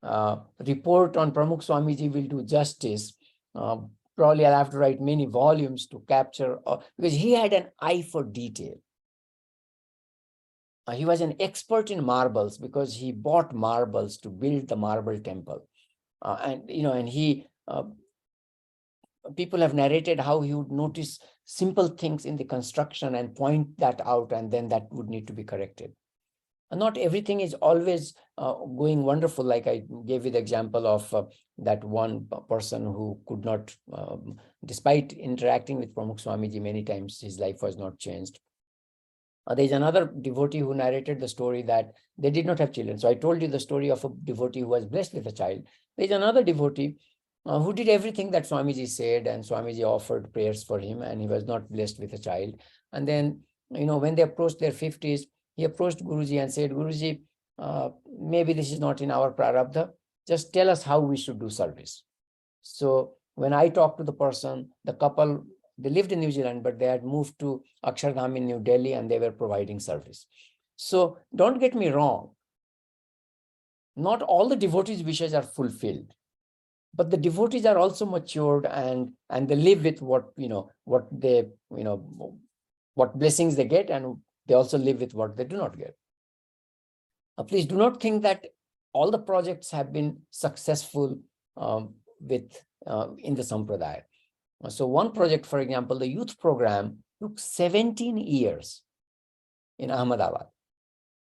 report on Pramukha Swamiji will do justice. Probably I'll have to write many volumes to capture, because he had an eye for detail. He was an expert in marbles because he bought marbles to build the marble temple. People have narrated how he would notice simple things in the construction and point that out, and then that would need to be corrected. And not everything is always going wonderful. Like I gave you the example of that one person who could not, despite interacting with Pramukha Swamiji many times, his life was not changed. There's another devotee who narrated the story that they did not have children. So I told you the story of a devotee who was blessed with a child. There's another devotee who did everything that Swamiji said, and Swamiji offered prayers for him, and he was not blessed with a child. And then, when they approached their 50s, he approached Guruji and said, Guruji, maybe this is not in our prarabdha. Just tell us how we should do service. So when I talked to the person, the couple, they lived in New Zealand, but they had moved to Akshardham in New Delhi, and they were providing service. So don't get me wrong. Not all the devotees' wishes are fulfilled, but the devotees are also matured, and they live with what blessings they get, and they also live with what they do not get. Please do not think that all the projects have been successful in the Sampradaya. So one project, for example, the youth program took 17 years in Ahmedabad.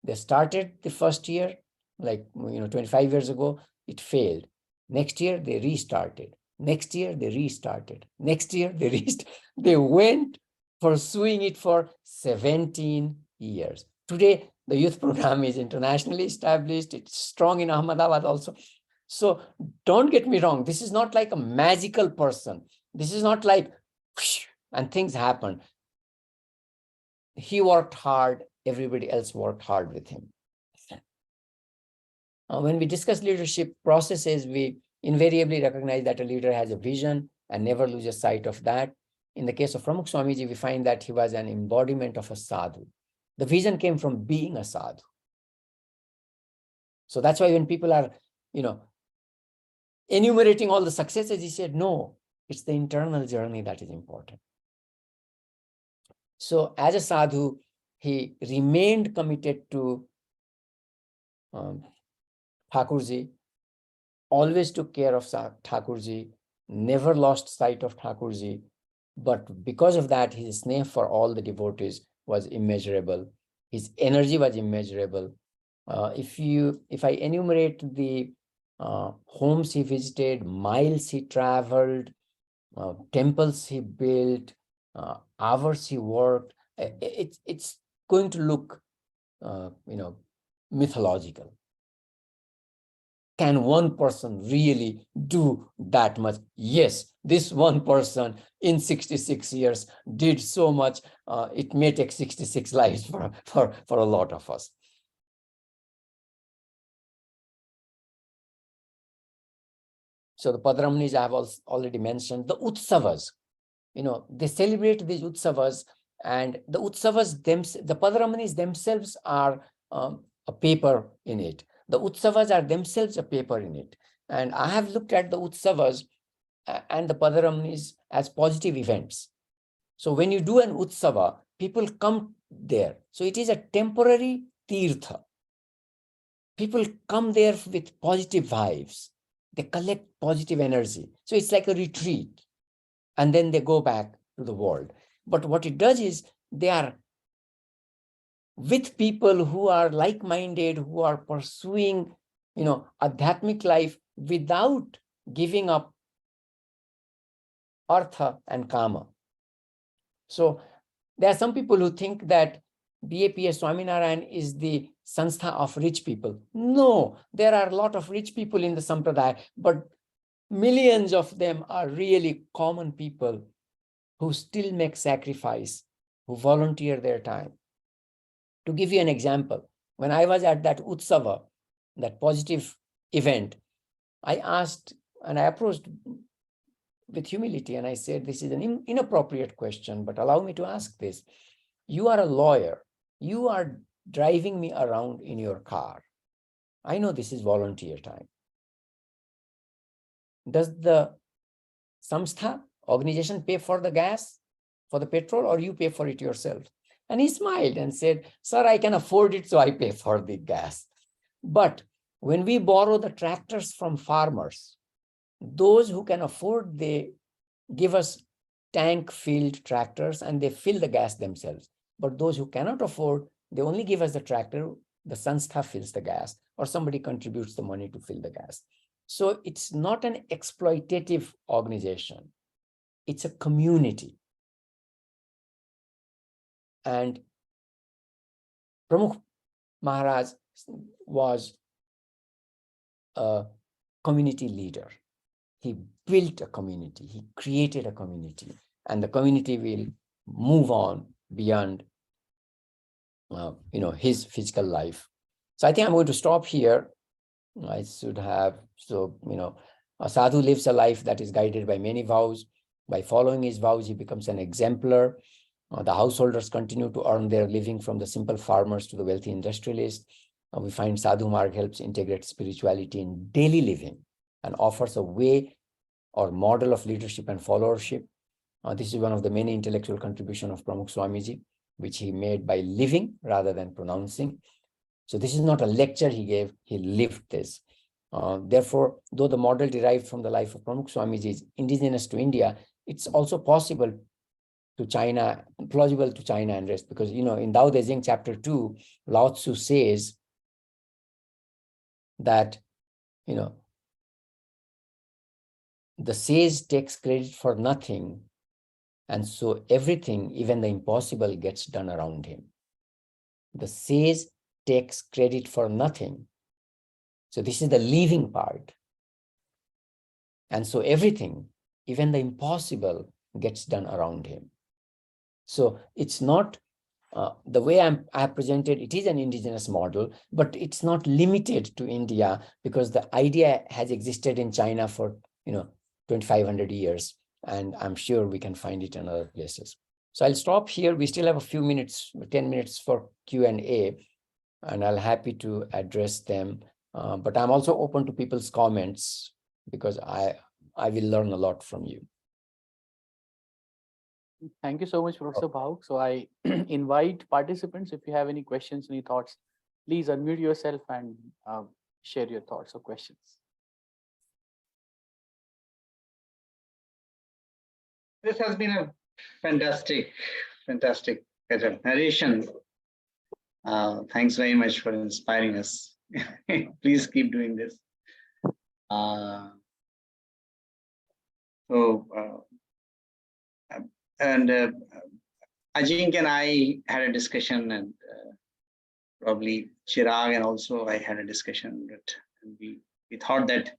They started the first year, 25 years ago, it failed. Next year, they restarted. Next year, they restarted. Next year, they restarted. They went pursuing it for 17 years. Today, the youth program is internationally established. It's strong in Ahmedabad also. So don't get me wrong. This is not like a magical person. This is not like, whoosh, and things happen. He worked hard. Everybody else worked hard with him. When we discuss leadership processes, we invariably recognize that a leader has a vision and never loses sight of that. In the case of Pramukha Swamiji, we find that he was an embodiment of a sadhu. The vision came from being a sadhu. So that's why when people are, enumerating all the successes, he said, no, it's the internal journey that is important. So as a sadhu, he remained committed to Thakurji, always took care of Thakurji, never lost sight of Thakurji. But because of that, his sneh for all the devotees was immeasurable. His energy was immeasurable. If I enumerate the homes he visited, miles he traveled, temples he built, hours he worked, it's going to look, mythological. can one person really do that much? Yes, this one person in 66 years did so much. It may take 66 lives for a lot of us. So the Padramanis I have already mentioned, the Utsavas, they celebrate these Utsavas, and the Utsavas, the Padramanis themselves are a paper in it. The Utsavas are themselves a paper in it. And I have looked at the Utsavas and the Padramanis as positive events. So when you do an Utsava, people come there. So it is a temporary tirtha. People come there with positive vibes. They collect positive energy. So it's like a retreat. And then they go back to the world. But what it does is they are with people who are like-minded, who are pursuing, adhyatmic life without giving up artha and kama. So there are some people who think that BAPS Swaminarayan is the Sanstha of rich people. No, there are a lot of rich people in the Sampradaya, but millions of them are really common people who still make sacrifice, who volunteer their time. To give you an example, when I was at that Utsava, that positive event, I asked and I approached with humility and I said, this is an inappropriate question, but allow me to ask this. You are a lawyer. You are driving me around in your car. I know this is volunteer time. Does the Samstha organization pay for the gas, for the petrol, or you pay for it yourself? And he smiled and said, sir, I can afford it, so I pay for the gas. But when we borrow the tractors from farmers, those who can afford, they give us tank-filled tractors and they fill the gas themselves. But those who cannot afford, they only give us the tractor, the Sanstha fills the gas, or somebody contributes the money to fill the gas. So it's not an exploitative organization. It's a community. And Pramukha Maharaj was a community leader. He built a community. He created a community. And the community will move on beyond his physical life. So I think I'm going to stop here. I should have, a sadhu lives a life that is guided by many vows. By following his vows, he becomes an exemplar. The householders continue to earn their living from the simple farmers to the wealthy industrialists. We find Sadhu Marga helps integrate spirituality in daily living and offers a way or model of leadership and followership. This is one of the many intellectual contributions of Pramukha Swamiji, which he made by living rather than pronouncing. So this is not a lecture he gave, he lived this. Therefore, though the model derived from the life of Pramukha Swamiji is indigenous to India, it's also possible to China, plausible to China and rest, because, in Tao Te Ching chapter 2, Lao Tzu says that, the sage takes credit for nothing, and so everything, even the impossible, gets done around him. The sage takes credit for nothing. So this is the living part. And so everything, even the impossible, gets done around him. So it's not, the way I have presented, it is an indigenous model, but it's not limited to India, because the idea has existed in China for, 2,500 years. And I'm sure we can find it in other places. So I'll stop here. We still have a few minutes, 10 minutes for Q&A, and I'll happy to address them. But I'm also open to people's comments, because I will learn a lot from you. Thank you so much, Professor Bhawuk. So I invite participants, if you have any questions, any thoughts, please unmute yourself and share your thoughts or questions. This has been a fantastic narration. Thanks very much for inspiring us. Please keep doing this. Ajink and I had a discussion, and probably Chirag and also I had a discussion, but we we thought that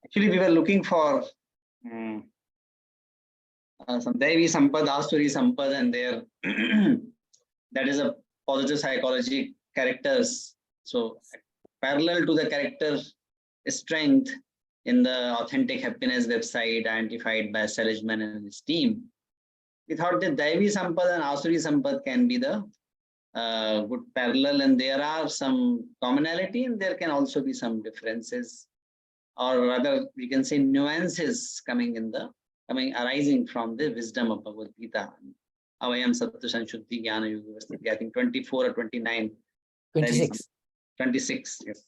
actually we were looking for some Devi Sampad, Asuri Sampad, and there that is a positive psychology characters. So parallel to the character strength in the Authentic Happiness website identified by Seligman and his team, we thought that Devi Sampad and Asuri Sampad can be the good parallel, and there are some commonality and there can also be some differences, or rather we can say nuances arising from the wisdom of Bhagavad Gita. Avayam Sattu Sanshuddhi Jnana Yuga Vastiti, I think 24 or 29. 26. 26, yes.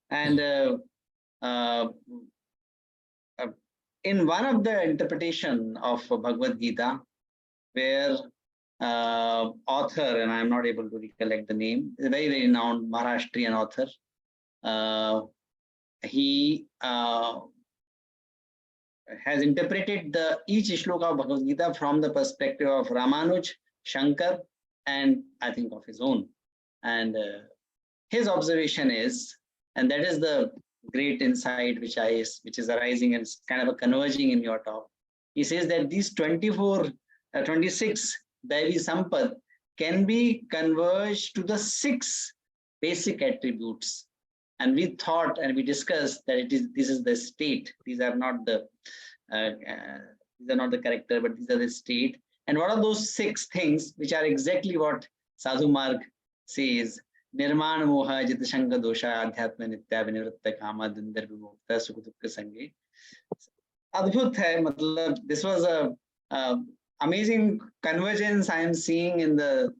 And in one of the interpretation of Bhagavad Gita, where author, and I'm not able to recollect the name, a very, very renowned Maharashtrian author, he has interpreted each shloka of Bhagavad Gita from the perspective of Ramanuj, Shankar, and I think of his own. And his observation is, and that is the great insight which is arising and kind of a converging in your talk. He says that these 26 Devi Sampad can be converged to the 6 basic attributes. And we thought and we discussed that this is the state. These are not the character, but these are the state. And what are those 6 things which are exactly what Sadhu Marga says? Nirmana moha jita shanga dosha adhyatma nitya vinivritta kama dindar vimukta sukha dukha sange. Adbhut hai, matlab, this was a amazing convergence I am seeing in the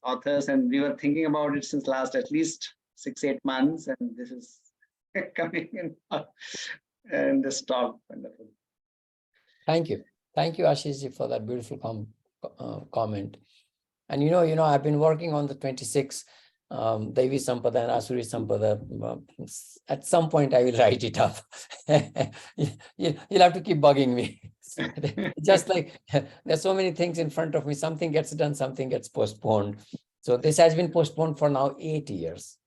authors, and we were thinking about it since last at least 6-8 months, and this is coming in and this talk. Wonderful. Thank you. Thank you, Ashish, for that beautiful comment. And I've been working on the 26 Devi Sampada and Asuri Sampada. At some point, I will write it up. You'll have to keep bugging me. Just like there's so many things in front of me, something gets done, something gets postponed. So this has been postponed for now 8 years.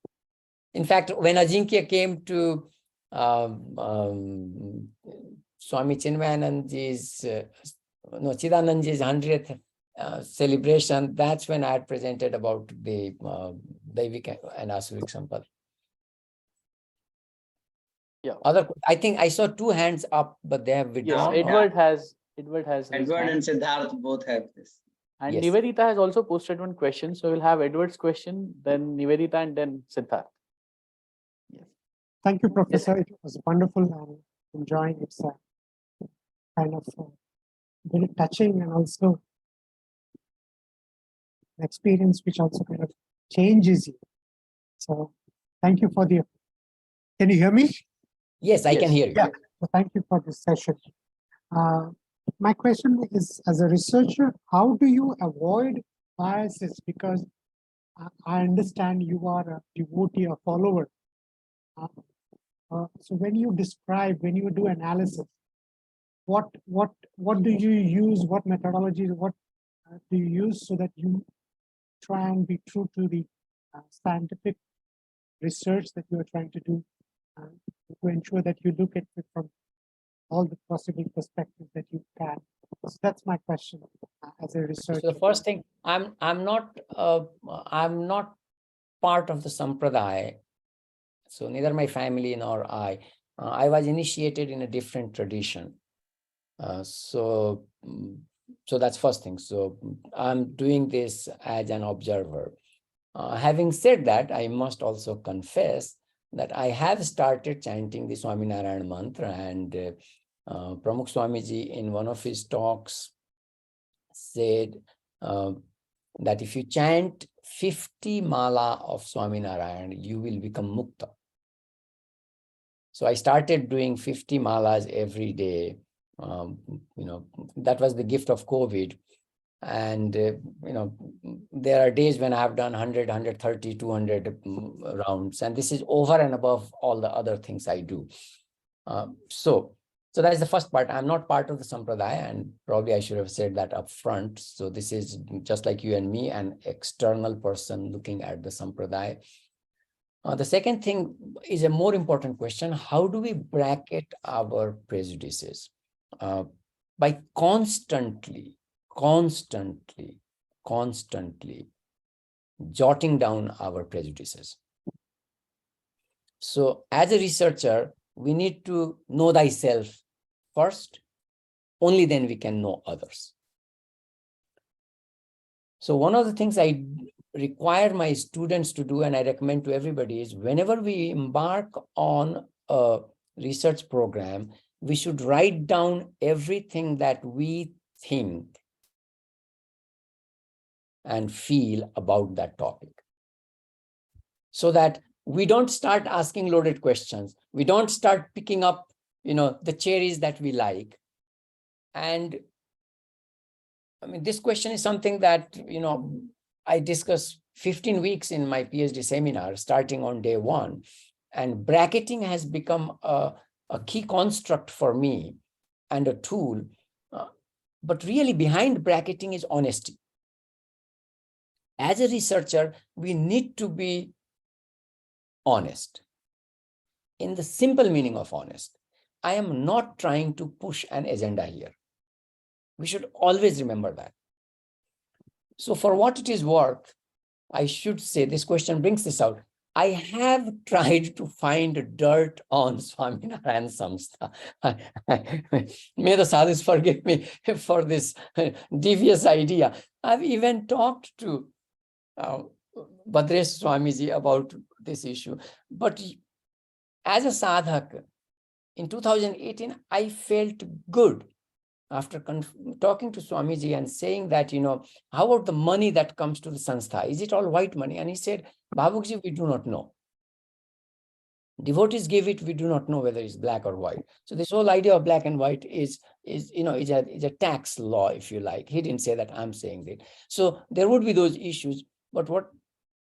In fact, when Ajinkya came to Swami Chinmayananji's, Chidananji's 100th celebration, that's when I had presented about the Daivik and Asurik Sampad. Yeah. I think I saw 2 hands up, but they have withdrawn. Yes, Edward has raised Edward hand. and Siddharth both have this. And Yes. Nivedita has also posted one question. So we'll have Edward's question, then Nivedita, and then Siddharth. Yes. Thank you, Professor. It was wonderful and enjoying it. It's kind of very touching and also an experience which also kind of changes you. So thank you for the. Can you hear me? Yes, I can Yes. hear you. Yeah. So thank you for this session. My question is, as a researcher, how do you avoid biases? Because I understand you are a devotee or follower. So when you do analysis, what do you use? What methodologies? What do you use so that you try and be true to the scientific research that you are trying to do, to ensure that you look at it from all the possible perspectives that you can? So that's my question as a researcher. So the first thing, I'm not part of the Sampradaya. So neither my family nor I was initiated in a different tradition. So that's first thing. So I'm doing this as an observer. Having said that, I must also confess that I have started chanting the Swaminarayan mantra, and Pramukha Swamiji in one of his talks said that if you chant 50 mala of Swaminarayan, you will become mukta. So I started doing 50 malas every day. That was the gift of COVID. And, there are days when I have done 100, 130, 200 rounds. And this is over and above all the other things I do. So that is the first part. I'm not part of the Sampradaya, and probably I should have said that up front. So this is just like you and me, an external person looking at the Sampradaya. The second thing is a more important question. How do we bracket our prejudices? By constantly jotting down our prejudices. So as a researcher, we need to know thyself first, only then we can know others. So one of the things I require my students to do, and I recommend to everybody, is whenever we embark on a research program, we should write down everything that we think and feel about that topic, so that we don't start asking loaded questions. We don't start picking up, the cherries that we like. And I mean, this question is something that, I discuss 15 weeks in my PhD seminar, starting on day 1. And bracketing has become a key construct for me and a tool. But really behind bracketing is honesty. As a researcher, we need to be honest. In the simple meaning of honest, I am not trying to push an agenda here. We should always remember that. So for what it is worth, I should say, this question brings this out. I have tried to find dirt on Swaminarayan Sanstha. May the sadhus forgive me for this devious idea. I've even talked to Bhadresh Swamiji about this issue. But as a sadhak, in 2018, I felt good after talking to Swamiji and saying that, how about the money that comes to the Sanstha? Is it all white money? And he said, Bhavukji, we do not know. Devotees give it, we do not know whether it's black or white. So this whole idea of black and white is a tax law, if you like. He didn't say that, I'm saying that. So there would be those issues. But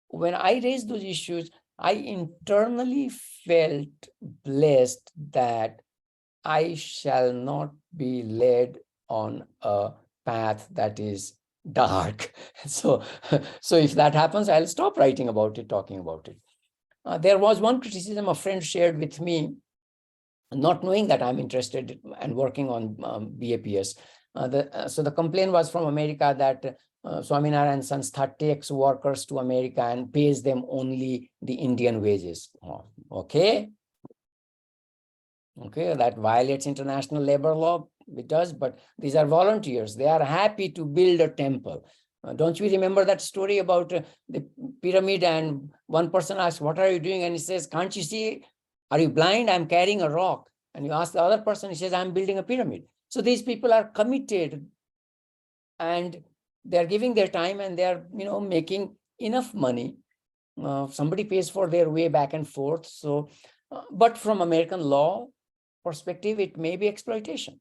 when I raised those issues, I internally felt blessed that I shall not be led on a path that is dark. So if that happens, I'll stop writing about it, talking about it. There was one criticism a friend shared with me, not knowing that I'm interested and working on BAPS. So the complaint was from America that Swaminarayan Sanstha takes workers to America and pays them only the Indian wages. Okay, that violates international labor law. It does, but these are volunteers. They are happy to build a temple. Don't you remember that story about the pyramid, and one person asks, what are you doing? And he says, can't you see? Are you blind? I'm carrying a rock. And you ask the other person, he says, I'm building a pyramid. So these people are committed and they're giving their time, and they're, making enough money. Somebody pays for their way back and forth. So, but from American law perspective, it may be exploitation.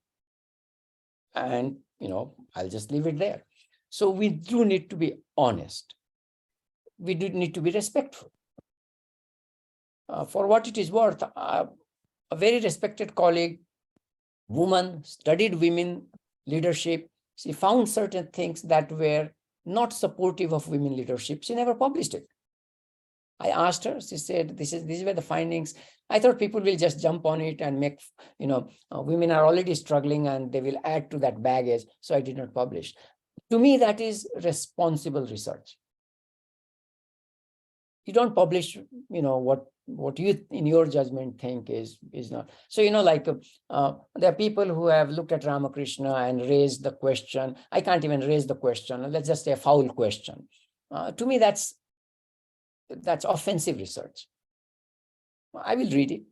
And, I'll just leave it there. So we do need to be honest. We do need to be respectful. For what it is worth, a very respected colleague, woman, studied women leadership, she found certain things that were not supportive of women leadership. She never published it. I asked her, she said, these were the findings. I thought people will just jump on it and make, women are already struggling and they will add to that baggage. So I did not publish. To me, that is responsible research. You don't publish, what you, in your judgment, think is not. So, there are people who have looked at Ramakrishna and raised the question. I can't even raise the question. Let's just say a foul question. To me, that's offensive research. I will read it.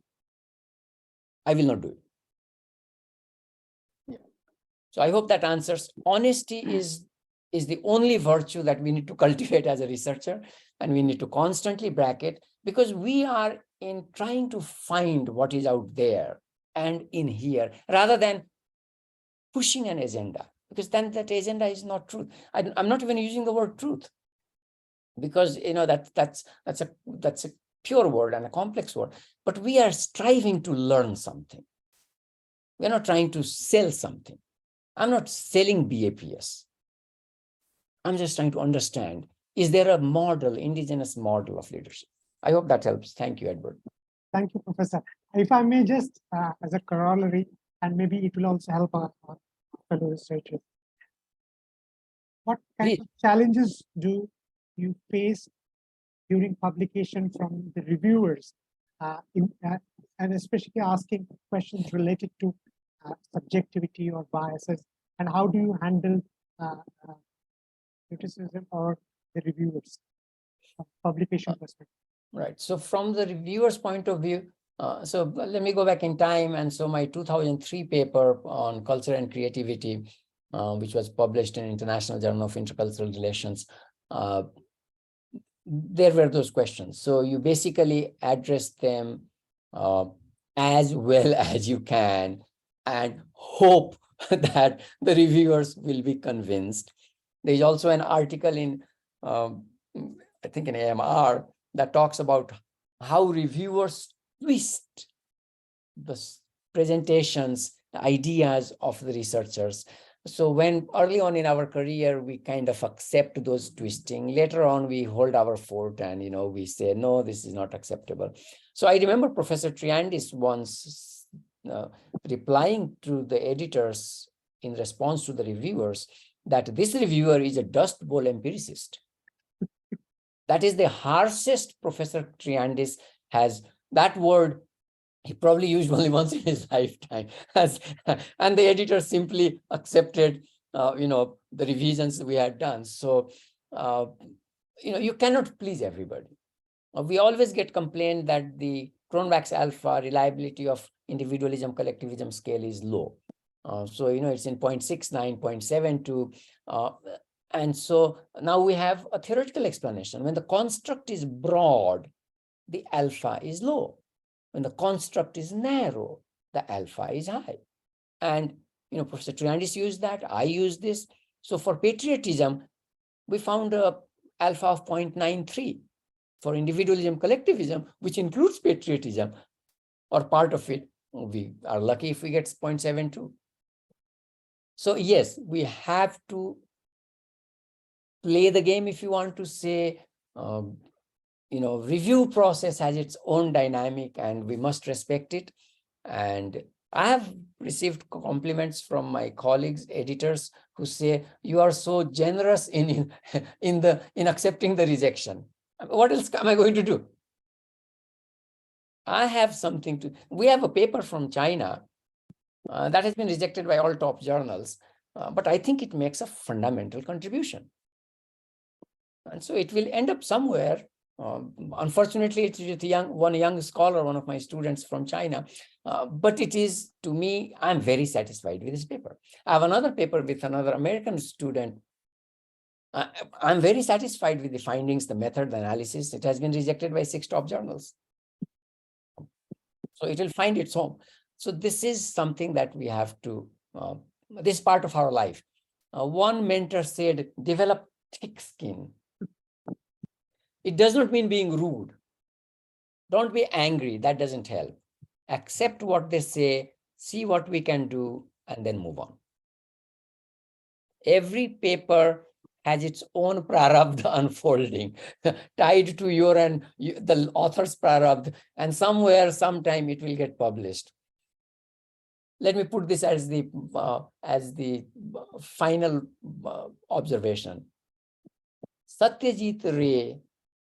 I will not do it. Yeah. So I hope that answers. Honesty is the only virtue that we need to cultivate as a researcher, and we need to constantly bracket, because we are in trying to find what is out there and in here, rather than pushing an agenda, because then that agenda is not truth. I'm not even using the word truth, because that's a pure word and a complex word, but we are striving to learn something. We're not trying to sell something. I'm not selling BAPS. I'm just trying to understand, is there a model, indigenous model of leadership? I hope that helps. Thank you, Edward. Thank you, Professor. If I may just, as a corollary, and maybe it will also help our fellow researchers. What kind of challenges do you face during publication from the reviewers, and especially asking questions related to subjectivity or biases, and how do you handle criticism or the reviewers from publication perspective? Right. So from the reviewer's point of view, so let me go back in time. And so my 2003 paper on culture and creativity, which was published in International Journal of Intercultural Relations, there were those questions. So you basically address them as well as you can and hope that the reviewers will be convinced. There's also an article in, I think in AMR, that talks about how reviewers twist the presentations, the ideas of the researchers. So when early on in our career, we kind of accept those twisting. Later on, we hold our fort and, we say, no, this is not acceptable. So I remember Professor Triandis once replying to the editors in response to the reviewers that this reviewer is a Dust Bowl empiricist. That is the harshest Professor Triandis has. That word he probably used only once in his lifetime. And the editor simply accepted, the revisions we had done. So, you cannot please everybody. We always get complained that the Cronbach's alpha reliability of individualism, collectivism scale is low. So, it's in 0.69, 0.72. And so now we have a theoretical explanation. When the construct is broad, the alpha is low. When the construct is narrow, the alpha is high. And, Professor Triandis used that, I use this. So for patriotism, we found a alpha of 0.93. For individualism, collectivism, which includes patriotism, or part of it, we are lucky if we get 0.72. So yes, we have to play the game, if you want to say. Review process has its own dynamic and we must respect it. And I have received compliments from my colleagues, editors, who say, you are so generous in accepting the rejection. What else am I going to do? I have something to, we have a paper from China that has been rejected by all top journals, but I think it makes a fundamental contribution. And so it will end up somewhere. Unfortunately, it's with one young scholar, one of my students from China, but it is, to me, I'm very satisfied with this paper. I have another paper with another American student. I'm very satisfied with the findings, the method, the analysis. It has been rejected by 6 top journals. So it will find its home. So this is something that we have to, this part of our life. One mentor said, develop thick skin. It does not mean being rude. Don't be angry. That doesn't help. Accept what they say, see what we can do, and then move on. Every paper has its own prarabdha unfolding, tied to your and the author's prarabdha, and somewhere, sometime it will get published. Let me put this as the final observation. Satyajit Ray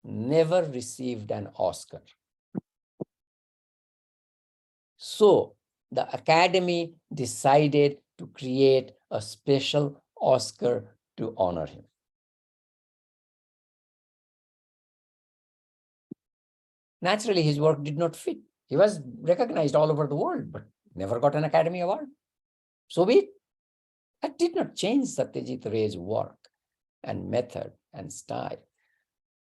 never received an Oscar. So the Academy decided to create a special Oscar to honor him. Naturally, his work did not fit. He was recognized all over the world, but never got an Academy Award. So be it. That did not change Satyajit Ray's work and method and style.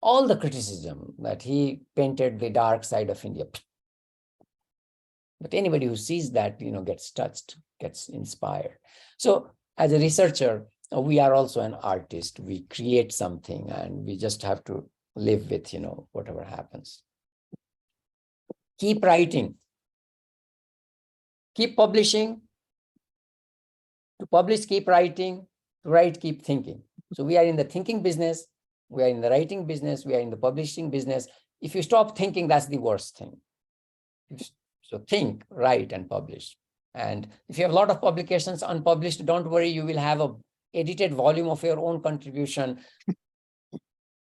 All the criticism that he painted the dark side of India. But anybody who sees that, gets touched, gets inspired. So as a researcher, we are also an artist. We create something and we just have to live with, whatever happens. Keep writing. Keep publishing. To publish, keep writing. To write, keep thinking. So we are in the thinking business. We are in the writing business. We are in the publishing business. If you stop thinking, that's the worst thing. So think, write, and publish. And if you have a lot of publications unpublished, don't worry, you will have a edited volume of your own contribution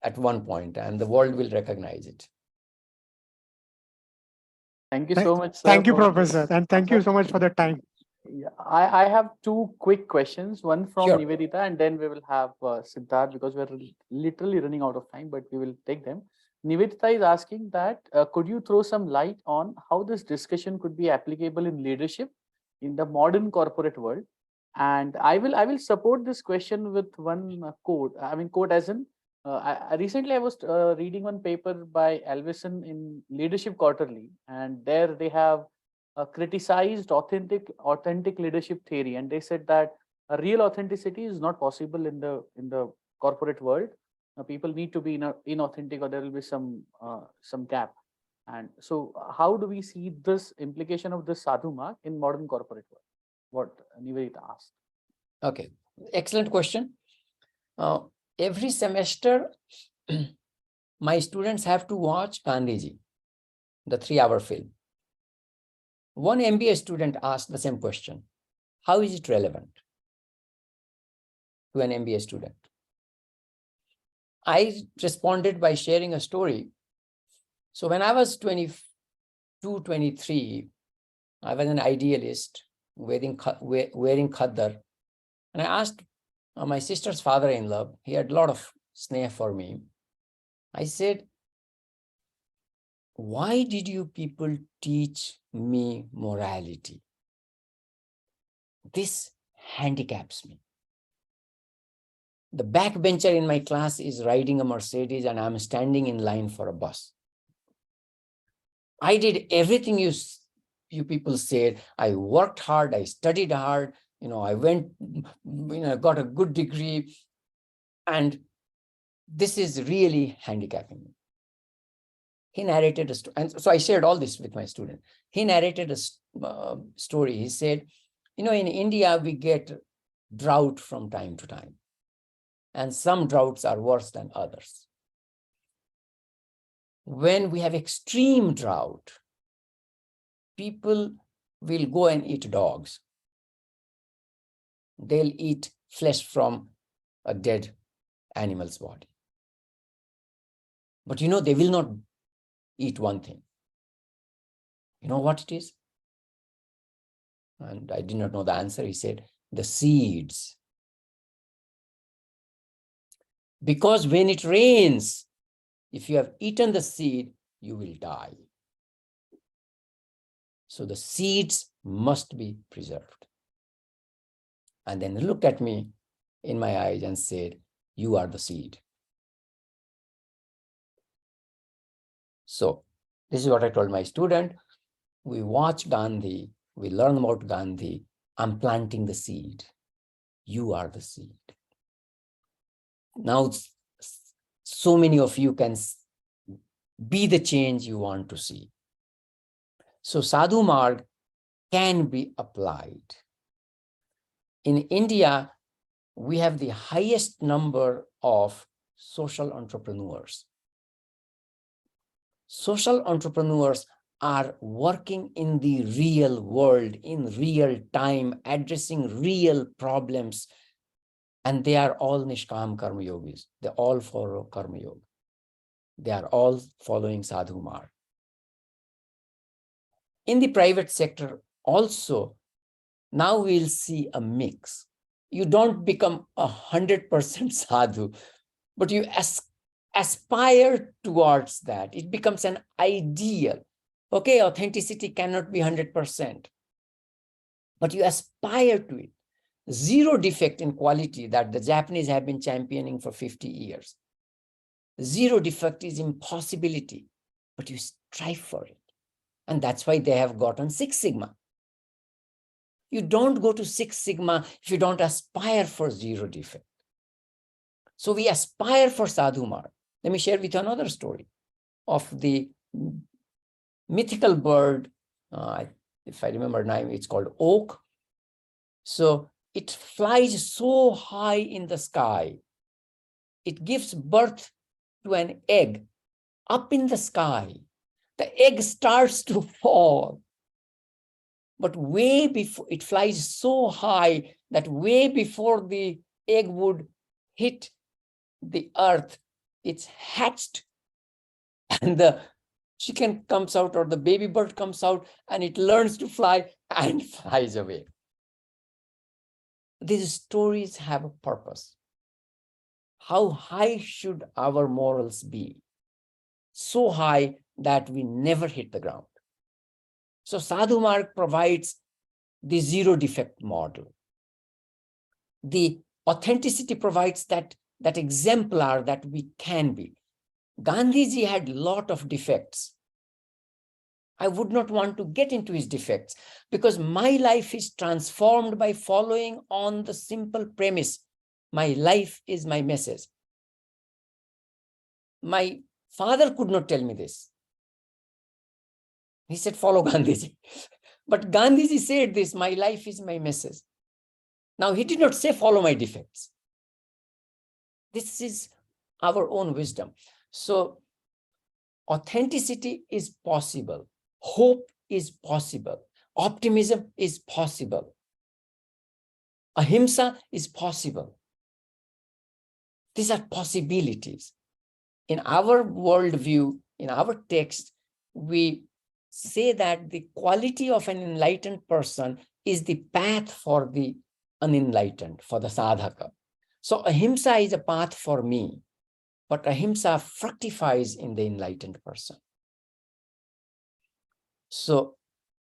at one point, and the world will recognize it. Thank you so much, sir. Thank you, for Professor, this and thank you answer. so much for the time. Yeah, I have two quick questions, one from Sure. Nivedita, and then we will have Siddharth, because we're literally running out of time, but we will take them. Nivedita is asking that, could you throw some light on how this discussion could be applicable in leadership in the modern corporate world? And I will support this question with one quote. I mean, quote as in, recently I was reading one paper by Alvison in Leadership Quarterly, and there they have criticized authentic leadership theory, and they said that a real authenticity is not possible in the corporate world. People need to be inauthentic, or there will be some gap. And so, how do we see this implication of this sadhu mark in modern corporate world? What Nivedita asked. Okay, excellent question. Every semester, my students have to watch Gandhiji, the 3-hour film. One MBA student asked the same question. How is it relevant to an MBA student? I responded by sharing a story. So when I was 22, 23, I was an idealist, wearing khaddar. And I asked my sister's father-in-law, he had a lot of sneh for me. I said, why did you people teach me morality? This handicaps me. The backbencher in my class is riding a Mercedes and I'm standing in line for a bus. I did everything you people said. I worked hard, I studied hard, I went, got a good degree, and this is really handicapping me. He narrated a story, and so I shared all this with my student. He narrated a story. He said, in India, we get drought from time to time, and some droughts are worse than others. When we have extreme drought, people will go and eat dogs. They'll eat flesh from a dead animal's body. But they will not eat one thing. You know what it is? And I did not know the answer. He said, the seeds. Because when it rains, if you have eaten the seed, you will die. So the seeds must be preserved. And then look at me in my eyes and said, you are the seed. So this is what I told my student. We watch Gandhi, we learn about Gandhi. I'm planting the seed. You are the seed. Now, so many of you can be the change you want to see. So Sadhu Marga can be applied. In India, we have the highest number of social entrepreneurs. Social entrepreneurs are working in the real world, in real time, addressing real problems. And they are all Nishkam Karma Yogis. They all follow Karma Yoga. They are all following Sadhu Marga. In the private sector also, now we'll see a mix. You don't become 100% sadhu, but you aspire towards that. It becomes an ideal. Okay, authenticity cannot be 100%, but you aspire to it. Zero defect in quality that the Japanese have been championing for 50 years. Zero defect is impossibility, but you strive for it. And that's why they have gotten 6 Sigma. You don't go to 6 Sigma if you don't aspire for zero defect. So we aspire for Sadhu Marga. Let me share with you another story of the mythical bird. If I remember now, it's called oak. So it flies so high in the sky. It gives birth to an egg up in the sky. The egg starts to fall. But way before, it flies so high that way before the egg would hit the earth, it's hatched, and the chicken comes out or the baby bird comes out, and it learns to fly and flies away. These stories have a purpose. How high should our morals be? So high that we never hit the ground. So Sadhu Marga provides the zero defect model. The authenticity provides that exemplar that we can be. Gandhiji had a lot of defects. I would not want to get into his defects because my life is transformed by following on the simple premise. My life is my message. My father could not tell me this. He said, follow Gandhiji. But Gandhiji said this, my life is my message. Now, he did not say, follow my defects. This is our own wisdom. So, authenticity is possible. Hope is possible. Optimism is possible. Ahimsa is possible. These are possibilities. In our worldview, in our text, we say that the quality of an enlightened person is the path for the unenlightened, for the sadhaka. So ahimsa is a path for me, but ahimsa fructifies in the enlightened person. So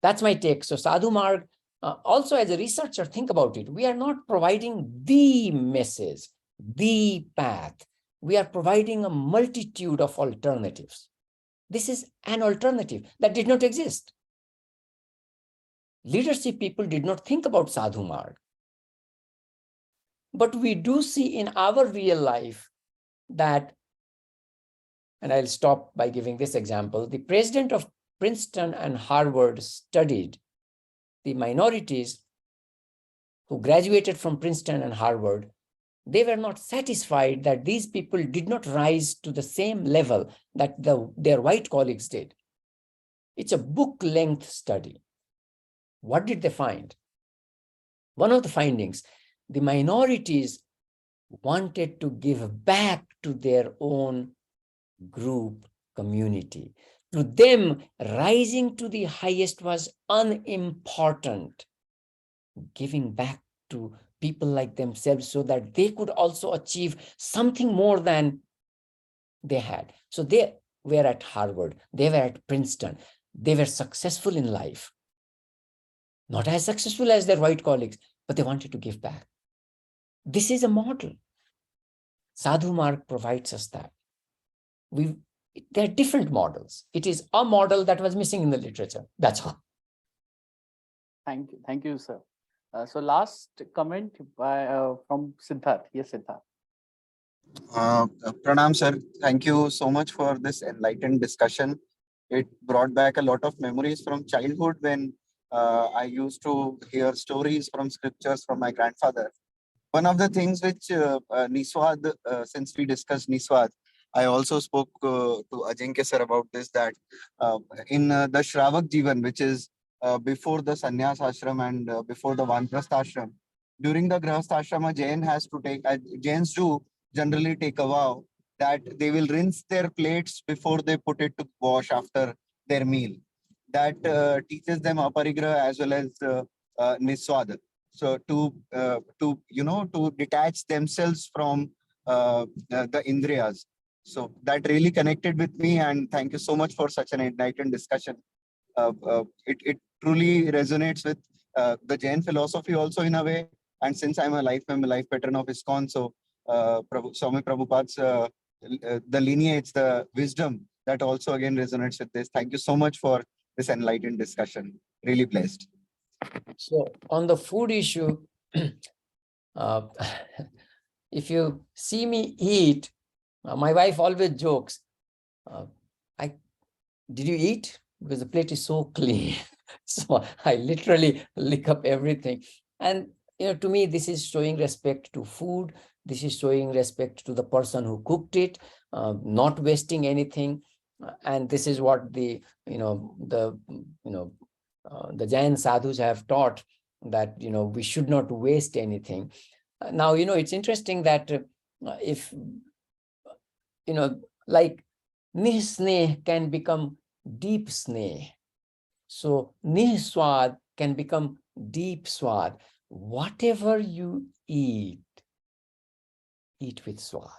that's my take. So Sadhu Marga, also as a researcher, think about it. We are not providing the message, the path. We are providing a multitude of alternatives. This is an alternative that did not exist. Leadership people did not think about Sadhu Marga. But we do see in our real life that, and I'll stop by giving this example, the president of Princeton and Harvard studied the minorities who graduated from Princeton and Harvard. They were not satisfied that these people did not rise to the same level that their white colleagues did. It's a book-length study. What did they find? One of the findings, the minorities wanted to give back to their own group, community. To them, rising to the highest was unimportant. Giving back to people like themselves so that they could also achieve something more than they had. So they were at Harvard, they were at Princeton, they were successful in life. Not as successful as their white colleagues, but they wanted to give back. This is a model. Sadhu Marga provides us that. There are different models. It is a model that was missing in the literature. That's all. Thank you, sir. So last comment from Siddharth. Yes, Siddharth. Pranam sir, thank you so much for this enlightened discussion. It brought back a lot of memories from childhood when I used to hear stories from scriptures from my grandfather. One of the things which Niswad, since we discussed Niswad, I also spoke to Ajinkya sir about this, that in the Shravak Jivan, which is before the Sannyas Ashram and before the Vanprastha Ashram, during the Grahastha Ashram, a Jain has to take, Jains do generally take a vow that they will rinse their plates before they put it to wash after their meal. That teaches them aparigraha as well as niswad. So to detach themselves from the indriyas. So that really connected with me, and thank you so much for such an enlightened discussion. It truly resonates with the Jain philosophy also in a way. And since I'm a life patron of ISKCON, so Swami Prabhupada's the lineage, the wisdom, that also again resonates with this. Thank you so much for this enlightened discussion. Really blessed. So on the food issue, if you see me eat, my wife always jokes, did you eat? Because the plate is so clean. So I literally lick up everything. And to me, this is showing respect to food. This is showing respect to the person who cooked it, not wasting anything. And this is what the Jain sadhus have taught, that we should not waste anything. Now it's interesting that if like nisneh can become deep sneh, so niswad can become deep swad. Whatever you eat with swad.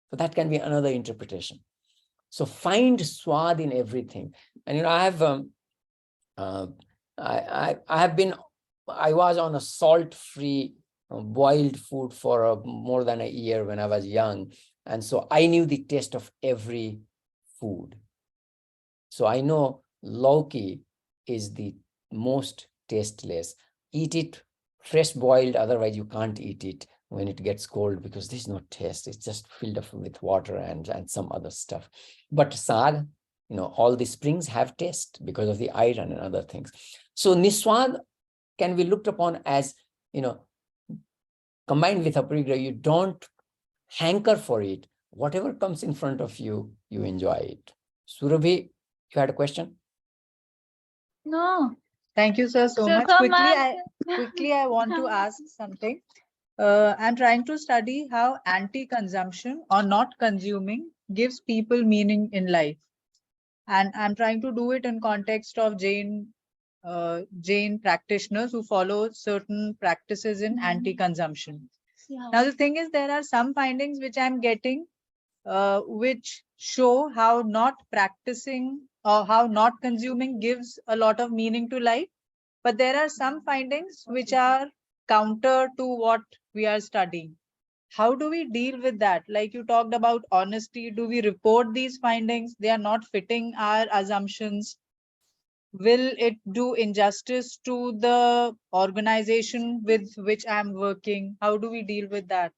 So that can be another interpretation. So find swad in everything. And I have I was on a salt-free boiled food for more than a year when I was young, and so I knew the taste of every food. So I know lauki is the most tasteless. Eat it fresh boiled, otherwise you can't eat it when it gets cold, because there's no taste. It's just filled up with water and some other stuff. But sag, all the springs have taste because of the iron and other things. So niswad can be looked upon as, combined with aparigraha, you don't hanker for it. Whatever comes in front of you, you enjoy it. Surabhi, you had a question? No. Thank you, sir, so much. Quickly, I want to ask something. I'm trying to study how anti-consumption or not consuming gives people meaning in life. And I'm trying to do it in context of Jain practitioners who follow certain practices in anti-consumption. Now, the thing is, there are some findings which I'm getting which show how not practicing or how not consuming gives a lot of meaning to life. But there are some findings which are counter to what we are studying. How do we deal with that? Like you talked about honesty. Do we report these findings? They are not fitting our assumptions. Will it do injustice to the organization with which I'm working? How do we deal with that?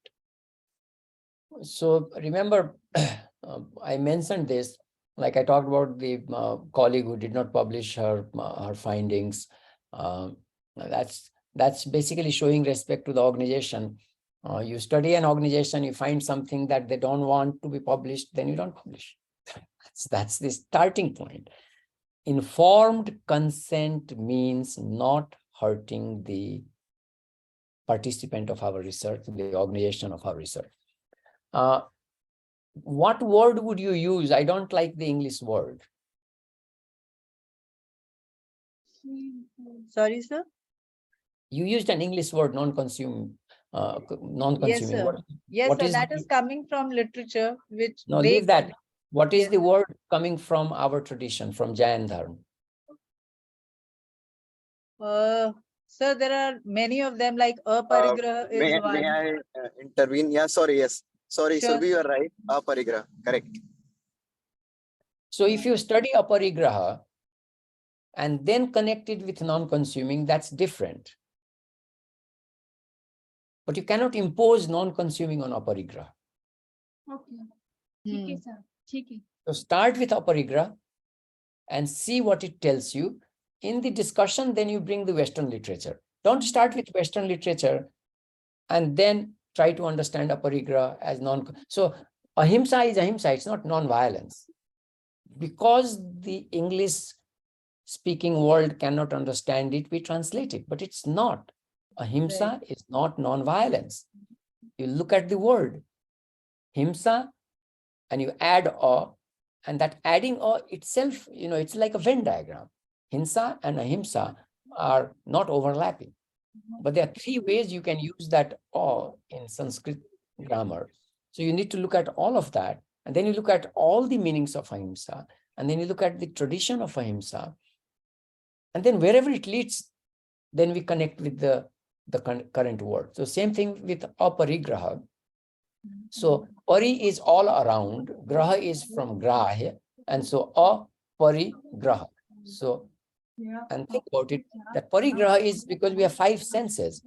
So remember, I mentioned this, like I talked about the colleague who did not publish her findings. That's basically showing respect to the organization. You study an organization, you find something that they don't want to be published, then you don't publish. That's the starting point. Informed consent means not hurting the participant of our research, the organization of our research. What word would you use? I don't like the English word. Sorry, sir? You used an English word, non-consuming. Yes, sir. Yes, sir. That is coming from literature, which no, leave that. What is the word coming from our tradition, from Jain Dharma? Sir, there are many of them, like aparigraha is one. May I intervene? Yeah, sorry, yes. Sorry, Sure. Surabhi, you are right. Aparigraha, correct. So if you study aparigraha and then connect it with non-consuming, that's different. But you cannot impose non-consuming on aparigraha. Okay. Sir. So start with aparigraha and see what it tells you. In the discussion, then you bring the Western literature. Don't start with Western literature and then try to understand aparigraha as non. So ahimsa is ahimsa, it's not non-violence. Because the English-speaking world cannot understand it, we translate it, but it's not. Ahimsa is not non-violence. You look at the word, himsa, and you add a, and that adding a itself, it's like a Venn diagram. Hinsa and ahimsa are not overlapping. But there are three ways you can use that a in Sanskrit grammar. So you need to look at all of that. And then you look at all the meanings of ahimsa. And then you look at the tradition of ahimsa. And then wherever it leads, then we connect with the current word. So same thing with aparigraha. So pari is all around, graha is from grahya, and so aparigraha. So, and think about it, that parigraha is because we have five senses.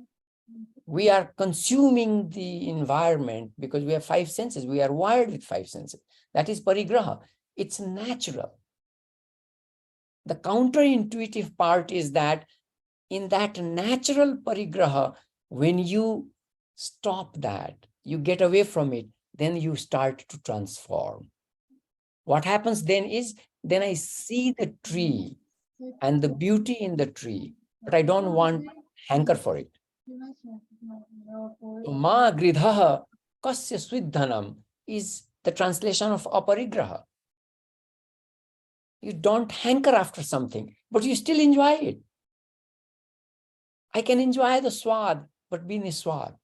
We are consuming the environment because we have five senses. We are wired with five senses. That is parigraha. It's natural. The counterintuitive part is that in that natural parigraha, when you stop that, you get away from it, then you start to transform. What happens then is, then I see the tree and the beauty in the tree, but I don't want hanker for it. So, ma gridhaha kasya swidhanam is the translation of aparigraha. You don't hanker after something, but you still enjoy it. I can enjoy the swad, but be niswad.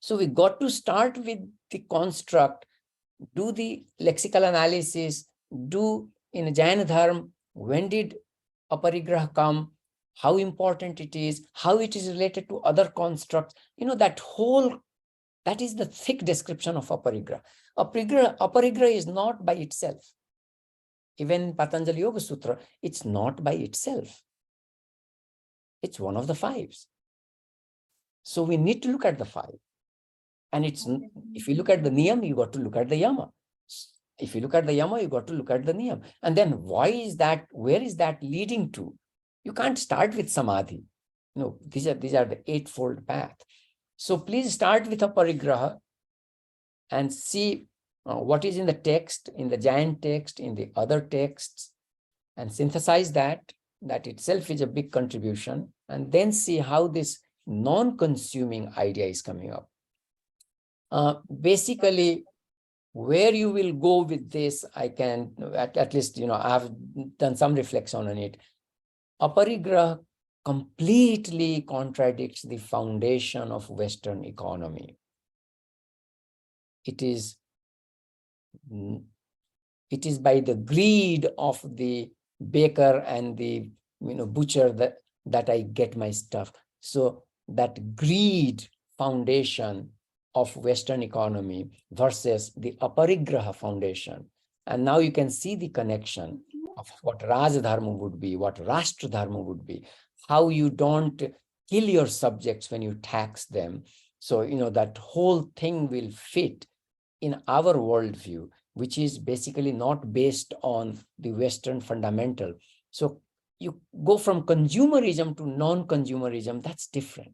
So we got to start with the construct, do the lexical analysis, do in Jaina Dharma, when did aparigraha come, how important it is, how it is related to other constructs. That is the thick description of aparigraha. Aparigraha is not by itself. Even Patanjali Yoga Sutra, it's not by itself. It's one of the fives. So we need to look at the five. And if you look at the niyam, you got to look at the yama. If you look at the yama, you got to look at the niyam. And then why is that? Where is that leading to? You can't start with samadhi. No, these are the eightfold path. So please start with a parigraha and see what is in the text, in the Jain text, in the other texts, and synthesize that. That itself is a big contribution. And then see how this non-consuming idea is coming up. Basically, where you will go with this, I can, at least, I've done some reflection on it. Aparigraha completely contradicts the foundation of Western economy. It is by the greed of the baker and the butcher that I get my stuff. So that greed foundation of Western economy versus the aparigraha foundation. And now you can see the connection of what Rajadharma would be, what Rashtradharma would be, how you don't kill your subjects when you tax them. So, that whole thing will fit in our worldview, which is basically not based on the Western fundamental. So you go from consumerism to non-consumerism, that's different.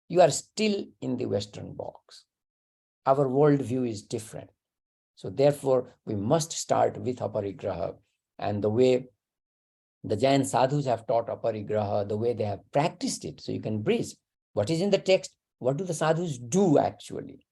You are still in the Western box. Our worldview is different. So therefore, we must start with aparigraha, and the way the Jain sadhus have taught aparigraha, the way they have practiced it. So you can breeze. What is in the text? What do the sadhus do actually?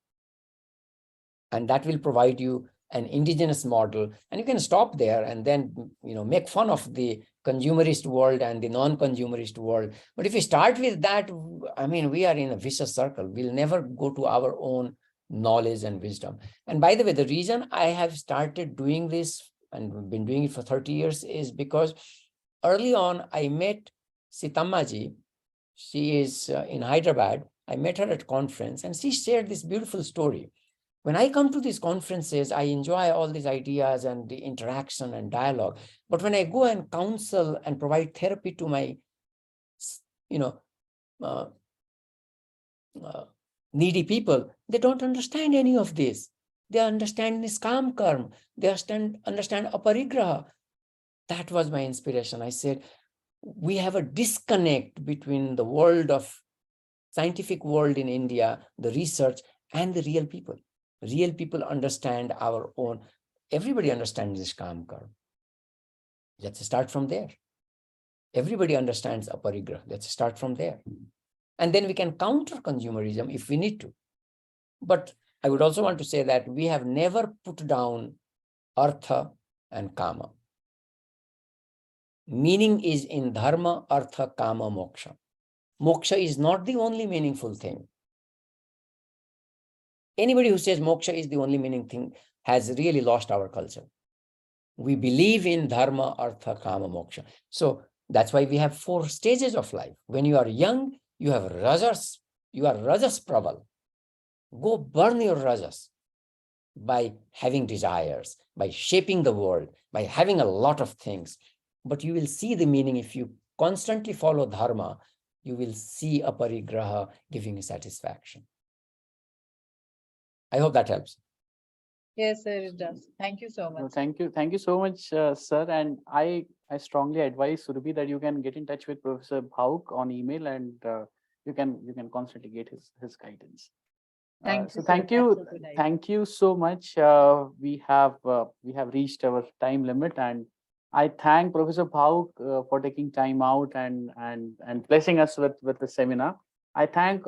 And that will provide you an indigenous model, and you can stop there and then make fun of the consumerist world and the non-consumerist world. But if we start with that, we are in a vicious circle. We'll never go to our own knowledge and wisdom. And by the way, the reason I have started doing this and been doing it for 30 years is because early on I met Sitammaji. She is in Hyderabad. I met her at conference and she shared this beautiful story. When I come to these conferences, I enjoy all these ideas and the interaction and dialogue. But when I go and counsel and provide therapy to my, needy people, they don't understand any of this. They understand niskam karma. They understand aparigraha. That was my inspiration. I said, we have a disconnect between the world of scientific world in India, the research, and the real people. Real people understand our own. Everybody understands niskam karma. Let's start from there. Everybody understands aparigraha. Let's start from there. And then we can counter consumerism if we need to. But I would also want to say that we have never put down artha and kama. Meaning is in dharma, artha, kama, moksha. Moksha is not the only meaningful thing. Anybody who says moksha is the only meaning thing has really lost our culture. We believe in dharma, artha, kama, moksha. So that's why we have 4 stages of life. When you are young, you have rajas. You are rajas praval. Go burn your rajas by having desires, by shaping the world, by having a lot of things. But you will see the meaning if you constantly follow dharma. You will see aparigraha giving you satisfaction. I hope that helps. Yes, sir, it does. Thank you so No, much. thank you so much, sir. And I strongly advise Surabhi that you can get in touch with Professor Bhawuk on email, and you can constantly get his guidance. Thank So you, sir. thank you, That's a good idea. thank you so much. We have reached our time limit, and I thank Professor Bhawuk for taking time out and blessing us with the seminar. I thank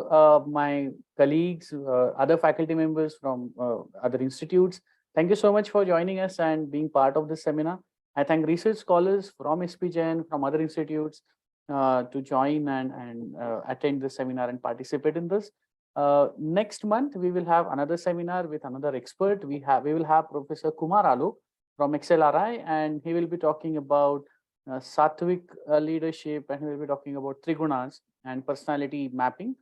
my colleagues, other faculty members from other institutes. Thank you so much for joining us and being part of this seminar. I thank research scholars from SPJIMR, from other institutes to join and attend the seminar and participate in this. Next month, we will have another seminar with another expert. We will have Professor Kumar Alok from XLRI, and he will be talking about Sattvic leadership, and he will be talking about Trigunas and personality mapping.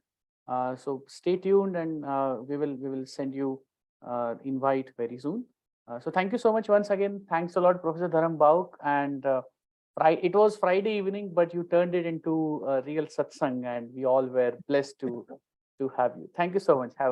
So stay tuned, and we will send you invite very soon. So thank you so much once again. Thanks a lot, Professor Dharm Bhawuk. And it was Friday evening, but you turned it into a real satsang, and we all were blessed to have you. Thank you so much. Have